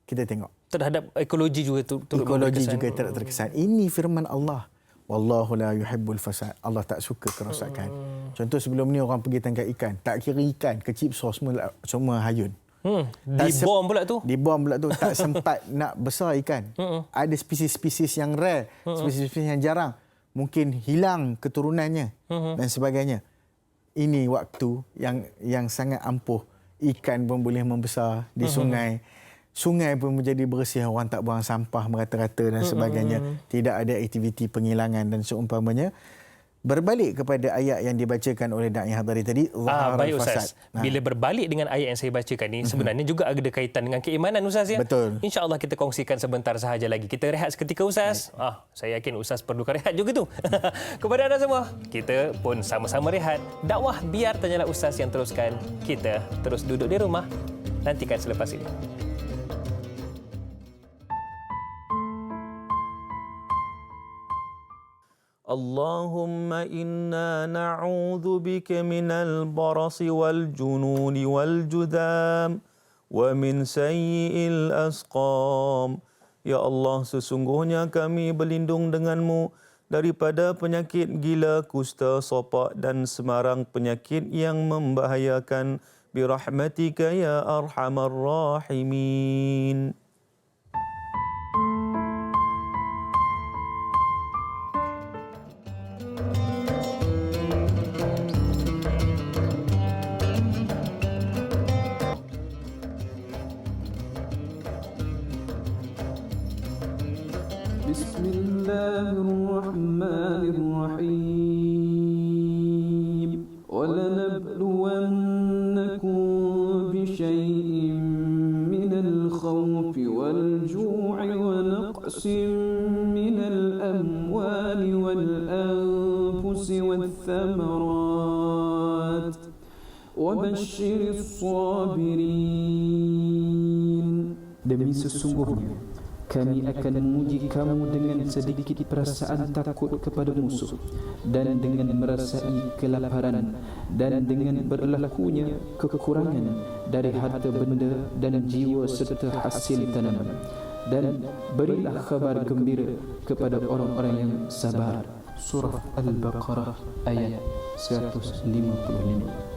kita tengok. Terhadap ekologi juga ekologi juga terkesan. Ini firman Allah. Wallahu la yuhibbul fasad. Allah tak suka kerosakan. Contoh sebelum ni orang pergi tangkap ikan, tak kira ikan kecil besar semua hayun. Dibom pula tu. Tak sempat nak besar ikan. Ada spesies-spesies yang rare, spesies-spesies yang jarang, mungkin hilang keturunannya dan sebagainya. Ini waktu yang sangat ampuh. Ikan pun boleh membesar di sungai. Sungai pun menjadi bersih, orang tak buang sampah merata-rata dan sebagainya. Tidak ada aktiviti penghilangan dan seumpamanya. Berbalik kepada ayat yang dibacakan oleh Da'i Hadari tadi, baik Ustaz. Bila berbalik dengan ayat yang saya bacakan ni, sebenarnya juga ada kaitan dengan keimanan Ustaz ya. Betul. InsyaAllah kita kongsikan sebentar sahaja lagi. Kita rehat seketika Ustaz. Saya yakin Ustaz perlukan rehat juga tu. Kepada anda semua, kita pun sama-sama rehat. Dakwah biar tanyalah Ustaz yang teruskan. Kita terus duduk di rumah. Nantikan selepas ini. Allahumma inna na'udzu bika minal barasi wal jununi wal judham wa min sayyi'il asqam. Ya Allah, sesungguhnya kami berlindung denganmu daripada penyakit gila, kusta, sopak dan semarang penyakit yang membahayakan. Birahmatika ya arhamar rahimin. بسم الله الرحمن الرحيم ولنبلونكم بشيء من الخوف والجوع ونقص من الأموال والأنفس والثمرات وبشر الصابرين. Demi sesungguhnya kami akan menguji kamu dengan sedikit perasaan takut kepada musuh dan dengan merasai kelaparan dan dengan berlakunya kekurangan dari harta benda dan jiwa serta hasil tanaman. Dan berilah kabar gembira kepada orang-orang yang sabar. Surah Al-Baqarah ayat 155.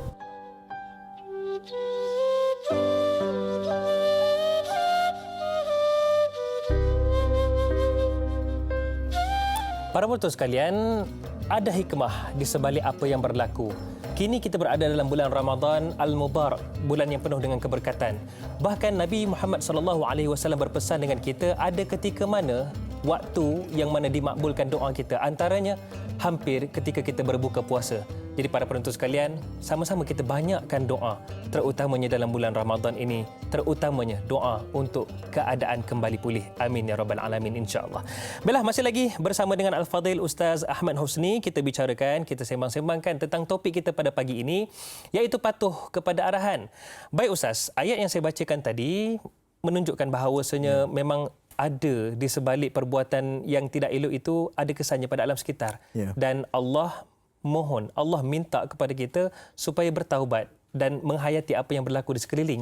Para penonton sekalian, ada hikmah di sebalik apa yang berlaku. Kini kita berada dalam bulan Ramadan Al-Mubarak, bulan yang penuh dengan keberkatan. Bahkan Nabi Muhammad SAW berpesan dengan kita, ada ketika mana waktu yang mana dimakbulkan doa kita, antaranya hampir ketika kita berbuka puasa. Jadi para penonton sekalian, sama-sama kita banyakkan doa, terutamanya dalam bulan Ramadan ini, terutamanya doa untuk keadaan kembali pulih. Amin ya rabbal alamin, insya-Allah. Baiklah, masih lagi bersama dengan Al-Fadhil Ustaz Ahmad Husni, kita bicarakan, kita sembang-sembangkan tentang topik kita pada pagi ini, iaitu patuh kepada arahan. Baik Ustaz, ayat yang saya bacakan tadi menunjukkan bahawasanya memang ada di sebalik perbuatan yang tidak elok itu ada kesannya pada alam sekitar. Dan Allah mohon, Allah minta kepada kita supaya bertaubat dan menghayati apa yang berlaku di sekeliling.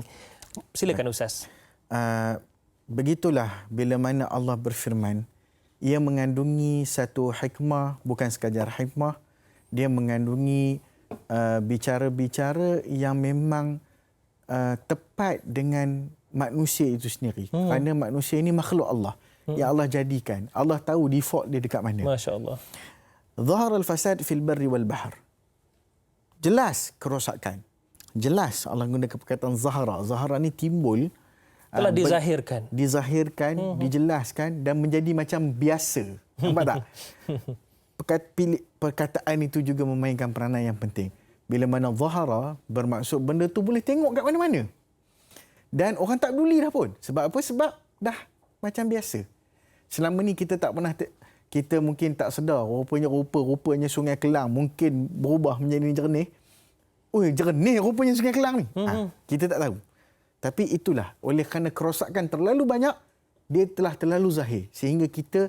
Silakan Ustaz. Begitulah bila mana Allah berfirman, ia mengandungi satu hikmah, bukan sekadar hikmah, dia mengandungi bicara-bicara yang memang tepat dengan manusia itu sendiri. Kerana manusia ini makhluk Allah yang Allah jadikan. Allah tahu default dia dekat mana. Masya-Allah. Zahar al-fasad fil barri wal bahr. Jelas kerosakan. Jelas Allah gunakan perkataan zahara. Zahara ni timbul, telah dizahirkan. Dijelaskan dan menjadi macam biasa. Nampak tak? perkataan itu juga memainkan peranan yang penting. Bila mana zahara bermaksud benda tu boleh tengok kat mana-mana. Dan orang tak peduli dah pun. Sebab apa? Sebab dah macam biasa. Selama ni kita tak pernah kita mungkin tak sedar rupanya Sungai Kelang mungkin berubah menjadi jernih. Jernih rupanya Sungai Kelang ni. Kita tak tahu. Tapi itulah, oleh kerana kerosakan terlalu banyak, dia telah terlalu zahir sehingga kita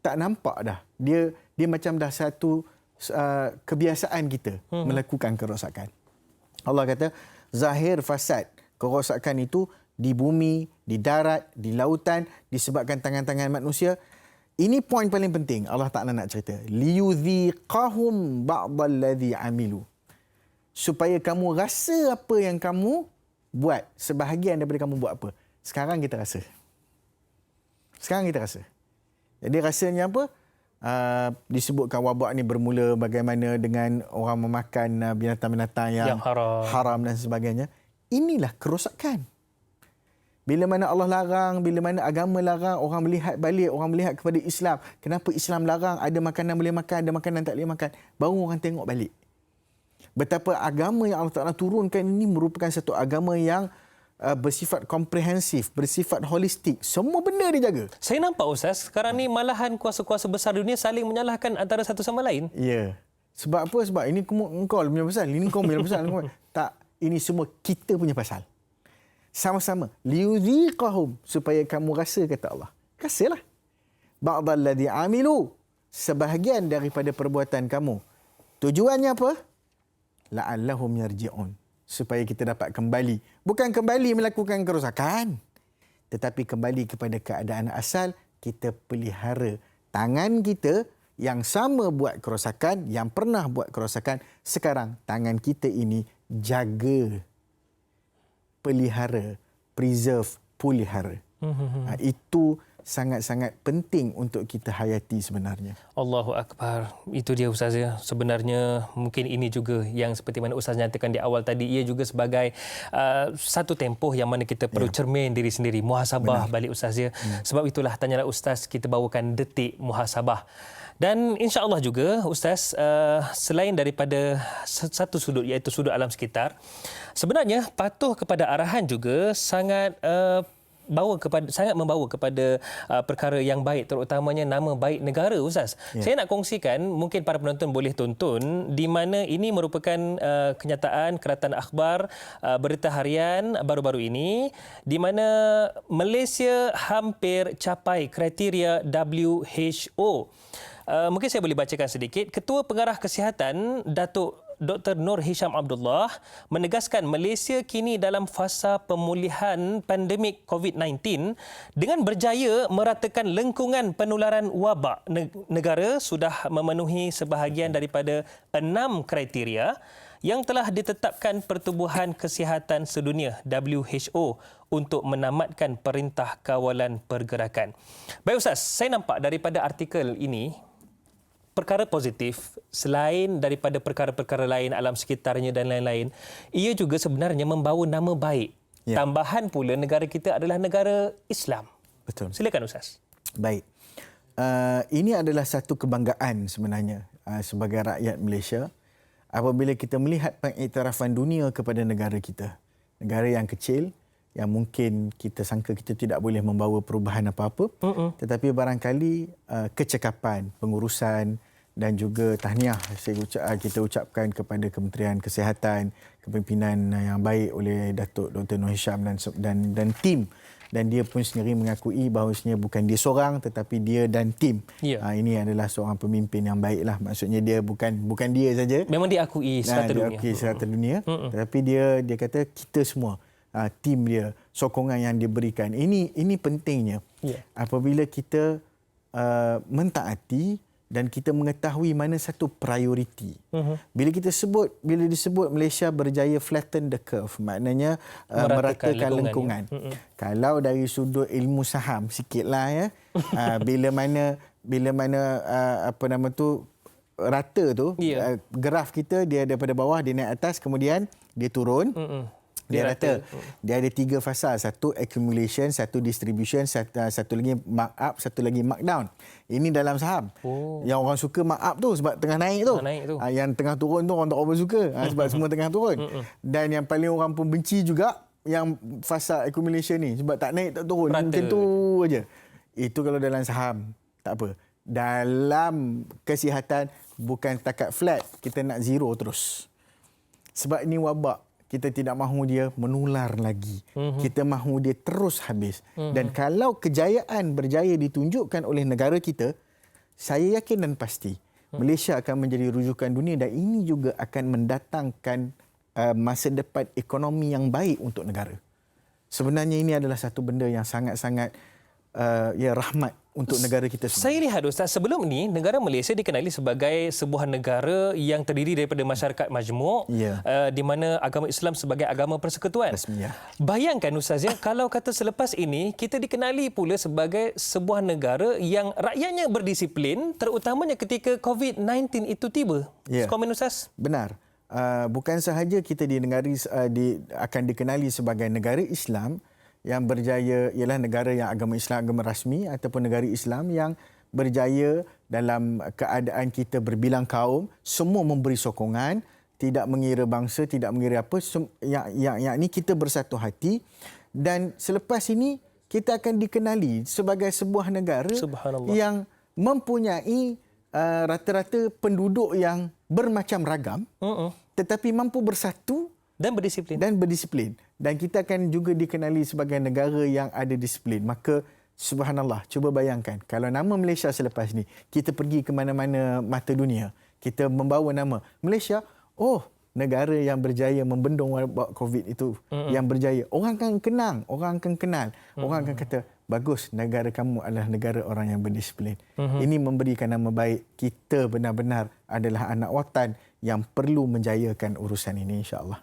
tak nampak dah. Dia macam dah satu kebiasaan kita melakukan kerosakan. Allah kata zahir fasad kerosakan itu di bumi, di darat, di lautan disebabkan tangan-tangan manusia. Ini poin paling penting Allah Ta'ala nak cerita. Liyudhiqahum ba'dalladhi amilu. Supaya kamu rasa apa yang kamu buat. Sebahagian daripada kamu buat apa. Sekarang kita rasa. Jadi rasanya apa? Disebutkan wabak ni bermula bagaimana dengan orang memakan binatang-binatang yang haram dan sebagainya. Inilah kerosakan. Bila mana Allah larang, bila mana agama larang, orang melihat balik, orang melihat kepada Islam. Kenapa Islam larang? Ada makanan boleh makan, ada makanan tak boleh makan. Baru orang tengok balik. Betapa agama yang Allah Ta'ala turunkan ini merupakan satu agama yang bersifat komprehensif, bersifat holistik. Semua benda dijaga. Saya nampak Ustaz, sekarang ni malahan kuasa-kuasa besar dunia saling menyalahkan antara satu sama lain. Ya. Sebab apa? Sebab ini kau punya pasal, ini kau punya pasal. Tak, ini semua kita punya pasal. Sama-sama. Liyudhiqahum, supaya kamu rasa, kata Allah. Rasalah. Ba'dalladhi amilu, sebahagian daripada perbuatan kamu. Tujuannya apa? La'allahum yarji'un, supaya kita dapat kembali. Bukan kembali melakukan kerosakan, tetapi kembali kepada keadaan asal. Kita pelihara tangan kita yang sama buat kerosakan, yang pernah buat kerosakan. Sekarang tangan kita ini jaga, pelihara, preserve, pulihara. Itu sangat-sangat penting untuk kita hayati sebenarnya. Allahu Akbar. Itu dia Ustaz ya. Sebenarnya mungkin ini juga yang seperti mana Ustaz nyatakan di awal tadi, ia juga sebagai satu tempoh yang mana kita perlu cermin diri sendiri, muhasabah balik Ustaz ya. Sebab itulah Tanyalah Ustaz kita bawakan detik muhasabah. Dan insya-Allah juga Ustaz, selain daripada satu sudut iaitu sudut alam sekitar, sebenarnya patuh kepada arahan juga sangat membawa kepada perkara yang baik, terutamanya nama baik negara Ustaz. Saya nak kongsikan, mungkin para penonton boleh tonton, di mana ini merupakan kenyataan Keratan Akhbar berita harian baru-baru ini, di mana Malaysia hampir capai kriteria WHO. Mungkin saya boleh bacakan sedikit. Ketua Pengarah Kesihatan Datuk Dr. Nur Hisham Abdullah menegaskan Malaysia kini dalam fasa pemulihan pandemik COVID-19 dengan berjaya meratakan lengkungan penularan wabak. Negara sudah memenuhi sebahagian daripada 6 kriteria yang telah ditetapkan Pertubuhan Kesihatan Sedunia WHO untuk menamatkan Perintah Kawalan Pergerakan. Baik Ustaz, saya nampak daripada artikel ini perkara positif selain daripada perkara-perkara lain alam sekitarnya dan lain-lain, ia juga sebenarnya membawa nama baik. Tambahan pula negara kita adalah negara Islam. Betul. Silakan Ustaz. Baik. Ini adalah satu kebanggaan sebenarnya sebagai rakyat Malaysia apabila kita melihat pengiktirafan dunia kepada negara kita. Negara yang kecil, yang mungkin kita sangka kita tidak boleh membawa perubahan apa-apa, tetapi barangkali kecekapan, pengurusan dan juga tahniah kita ucapkan kepada Kementerian Kesihatan, kepimpinan yang baik oleh Datuk Dr. Nur Hisham dan tim. Dan dia pun sendiri mengakui bahawasanya bukan dia seorang tetapi dia dan tim. Ini adalah seorang pemimpin yang baiklah. Maksudnya dia bukan dia saja. Memang diakui serata dunia. Diakui serata dunia. Tetapi dia kata kita semua, tim dia, sokongan yang diberikan. Ini pentingnya. Apabila kita mentaati dan kita mengetahui mana satu prioriti. Bila disebut Malaysia berjaya flatten the curve, maknanya meratakan lengkungan. Kalau dari sudut ilmu saham sikitlah ya, bila mana rata tu, graf kita dia daripada bawah dia naik atas kemudian dia turun. Dia rata. Dia ada 3 fasa. Satu accumulation, satu distribution, satu lagi mark-up, satu lagi markdown. Ini dalam saham. Yang orang suka mark-up tu sebab tengah naik tu. Yang tengah turun tu orang tak apa suka sebab semua tengah turun. Dan yang paling orang pun benci juga yang fasa accumulation ni sebab tak naik tak turun. Macam tu aja. Itu kalau dalam saham. Tak apa. Dalam kesihatan bukan setakat flat, kita nak zero terus. Sebab ini wabak. Kita tidak mahu dia menular lagi. Kita mahu dia terus habis. Dan kalau kejayaan berjaya ditunjukkan oleh negara kita, saya yakin dan pasti Malaysia akan menjadi rujukan dunia dan ini juga akan mendatangkan masa depan ekonomi yang baik untuk negara. Sebenarnya ini adalah satu benda yang sangat-sangat rahmat untuk negara kita semua. Saya lihat Ustaz, sebelum ini negara Malaysia dikenali sebagai sebuah negara yang terdiri daripada masyarakat majmuk, di mana agama Islam sebagai agama persekutuan. Rasmiyah. Bayangkan Ustaz ya, kalau kata selepas ini kita dikenali pula sebagai sebuah negara yang rakyatnya berdisiplin, terutamanya ketika COVID-19 itu tiba. Komen Ustaz? Benar. Bukan sahaja kita akan dikenali sebagai negara Islam yang berjaya, ialah negara yang agama Islam, agama rasmi ataupun negara Islam yang berjaya dalam keadaan kita berbilang kaum, semua memberi sokongan, tidak mengira bangsa, tidak mengira apa, yang ini kita bersatu hati dan selepas ini kita akan dikenali sebagai sebuah negara yang mempunyai rata-rata penduduk yang bermacam ragam tetapi mampu bersatu dan berdisiplin. Dan kita akan juga dikenali sebagai negara yang ada disiplin. Maka subhanallah, cuba bayangkan kalau nama Malaysia selepas ni kita pergi ke mana-mana mata dunia, kita membawa nama Malaysia, negara yang berjaya membendung wabak COVID itu, yang berjaya. Orang akan kenang, orang akan kenal, orang akan kata bagus, negara kamu adalah negara orang yang berdisiplin. Ini memberikan nama baik. Kita benar-benar adalah anak watan yang perlu menjayakan urusan ini, insya-Allah.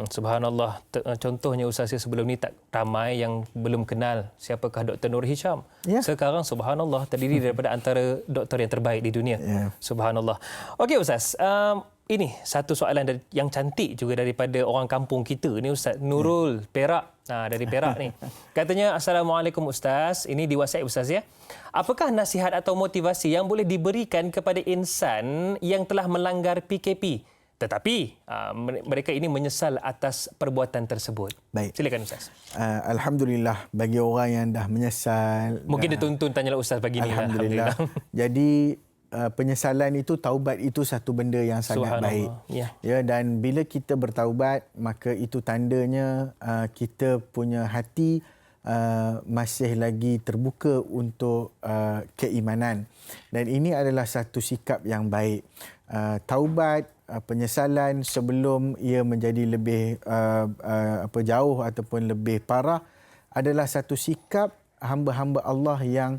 Subhanallah. Contohnya Ustaz, sebelum ni tak ramai yang belum kenal siapakah Dr. Nur Hisham. Sekarang subhanallah terdiri daripada antara doktor yang terbaik di dunia. Subhanallah. Okey Ustaz, ini satu soalan yang cantik juga daripada orang kampung kita ni Ustaz, Nurul Perak. Dari Perak ni. Katanya, Assalamualaikum Ustaz. Ini di WhatsApp Ustaz ya. Apakah nasihat atau motivasi yang boleh diberikan kepada insan yang telah melanggar PKP tetapi mereka ini menyesal atas perbuatan tersebut? Baik. Silakan Ustaz. Alhamdulillah bagi orang yang dah menyesal. Mungkin dituntun tanyalah Ustaz pagi ni. Alhamdulillah. Jadi penyesalan itu, taubat itu satu benda yang sangat baik. Dan bila kita bertaubat, maka itu tandanya kita punya hati masih lagi terbuka untuk keimanan. Dan ini adalah satu sikap yang baik. Taubat, penyesalan sebelum ia menjadi lebih jauh ataupun lebih parah adalah satu sikap hamba-hamba Allah yang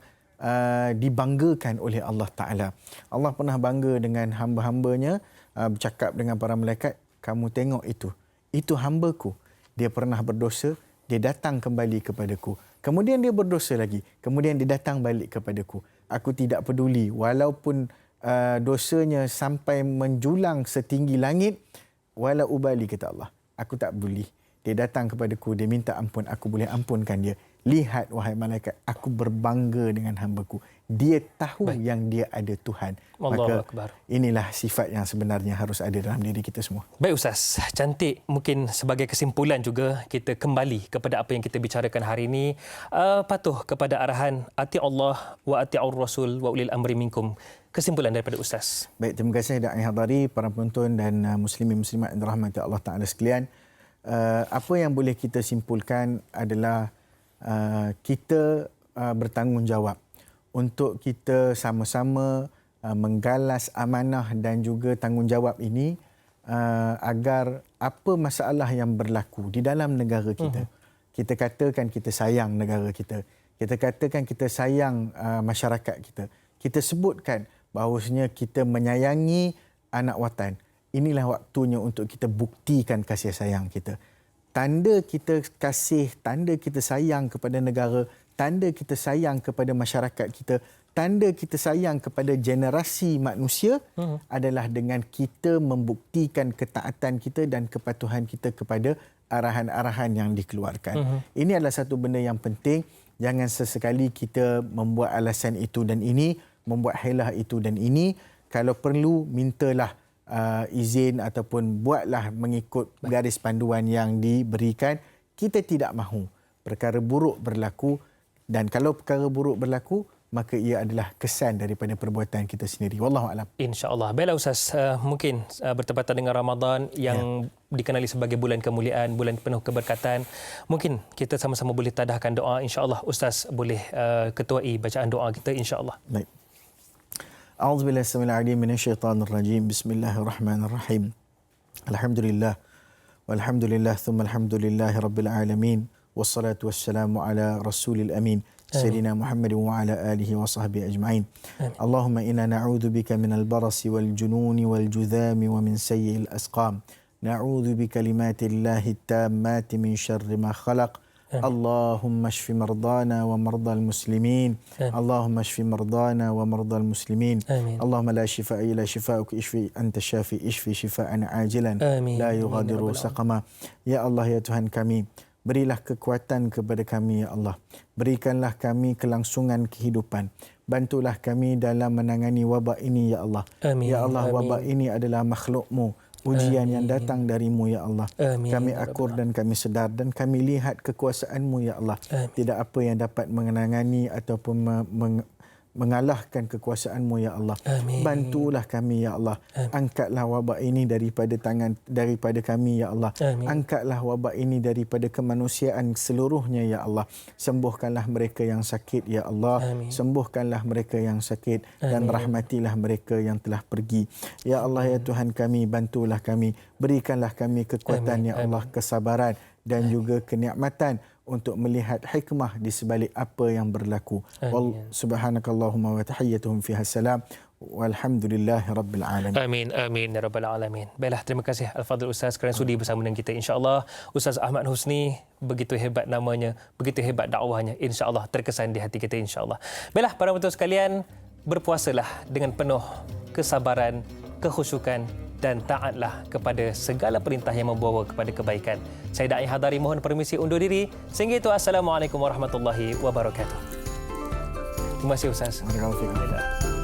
dibanggakan oleh Allah Ta'ala. Allah pernah bangga dengan hamba-hambanya, bercakap dengan para malaikat, kamu tengok itu hambaku. Dia pernah berdosa, dia datang kembali kepadaku. Kemudian dia berdosa lagi, kemudian dia datang balik kepadaku. Aku tidak peduli, walaupun dosanya sampai menjulang setinggi langit, wala ubali, kata Allah. Aku tak peduli. Dia datang kepadaku, dia minta ampun, aku boleh ampunkan dia. Lihat wahai malaikat, aku berbangga dengan hamba-Ku. Dia tahu yang dia ada Tuhan. Maka inilah sifat yang sebenarnya harus ada dalam diri kita semua. Baik Ustaz, cantik. Mungkin sebagai kesimpulan juga kita kembali kepada apa yang kita bicarakan hari ini. Patuh kepada arahan ati Allah wa ati'ur Rasul wa ulil amri minkum. Kesimpulan daripada Ustaz. Baik, terima kasih Da'i Hadari, para penonton dan muslimin-muslimat yang dirahmati Allah Ta'ala sekalian. Apa yang boleh kita simpulkan adalah kita bertanggungjawab untuk kita sama-sama menggalas amanah dan juga tanggungjawab ini agar apa masalah yang berlaku di dalam negara kita, kita katakan kita sayang negara kita, kita katakan kita sayang masyarakat kita, kita sebutkan bahawasanya kita menyayangi anak watan. Inilah waktunya untuk kita buktikan kasih sayang kita. Tanda kita kasih, tanda kita sayang kepada negara, tanda kita sayang kepada masyarakat kita, tanda kita sayang kepada generasi manusia adalah dengan kita membuktikan ketaatan kita dan kepatuhan kita kepada arahan-arahan yang dikeluarkan. Ini adalah satu benda yang penting. Jangan sesekali kita membuat alasan itu dan ini, membuat helah itu dan ini. Kalau perlu, mintalah izin ataupun buatlah mengikut garis panduan yang diberikan. Kita tidak mahu perkara buruk berlaku, dan kalau perkara buruk berlaku, maka ia adalah kesan daripada perbuatan kita sendiri. Wallahu a'lam. InsyaAllah. Baiklah Ustaz, mungkin bertepatan dengan Ramadan yang dikenali sebagai bulan kemuliaan, bulan penuh keberkatan. Mungkin kita sama-sama boleh tadahkan doa. InsyaAllah Ustaz boleh ketuai bacaan doa kita, insyaAllah. Baik. A'udzubillahi samil alim minasyaitanir rajim. Bismillahirrahmanirrahim. Alhamdulillah. Walhamdulillah thumma alhamdulillahi rabbil alamin. Wassalatu wassalamu ala rasulil amin. سيدنا محمد وعلى آله وصحبه أجمعين. اللهم إنا نعوذ بك من البرص والجنون والجذام ومن سيء الأسقام. نعوذ بكلمات الله التامات من شر ما خلق. اللهم اشف مرضانا ومرضى المسلمين. اللهم اشف مرضانا ومرضى المسلمين. اللهم لا شفاء إلا شفاءك، اشفي أنت الشافي، اشفي شفاء عاجلا لا يغادر سقما. يا الله ya Tuhan kami, berilah kekuatan kepada kami, ya Allah. Berikanlah kami kelangsungan kehidupan. Bantulah kami dalam menangani wabak ini, ya Allah. Amin. Ya Allah, wabak ini adalah makhluk-Mu. Ujian yang datang darimu, ya Allah. Amin. Kami akur dan kami sedar dan kami lihat kekuasaan-Mu, ya Allah. Amin. Tidak apa yang dapat menangani ataupun mengalahkan kekuasaan-Mu, ya Allah. Amin. Bantulah kami, ya Allah. Amin. Angkatlah wabak ini daripada kami, ya Allah. Amin. Angkatlah wabak ini daripada kemanusiaan seluruhnya, ya Allah. Sembuhkanlah mereka yang sakit, ya Allah. Amin. Sembuhkanlah mereka yang sakit. Amin. Dan rahmatilah mereka yang telah pergi. Ya Allah, ya Tuhan kami, bantulah kami. Berikanlah kami kekuatan, ya Allah, kesabaran dan juga kenikmatan untuk melihat hikmah di sebalik apa yang berlaku. Subhanakallahumma wa tahiyyatuhum fiha salam. Walhamdulillahi rabbil alamin. Amin, amin ya rabbal alamin. Baiklah, terima kasih Al-Fadhil Ustaz kerana sudi bersama dengan kita. InsyaAllah Ustaz Ahmad Husni, begitu hebat namanya, begitu hebat dakwahnya. InsyaAllah terkesan di hati kita, insyaAllah. Baiklah para penonton sekalian, berpuasalah dengan penuh kesabaran, kekhusyukan dan taatlah kepada segala perintah yang membawa kepada kebaikan. Saya Da'i Hadari mohon permisi undur diri. Sehingga itu, Assalamualaikum warahmatullahi wabarakatuh. Terima kasih Ustaz. Alhamdulillah.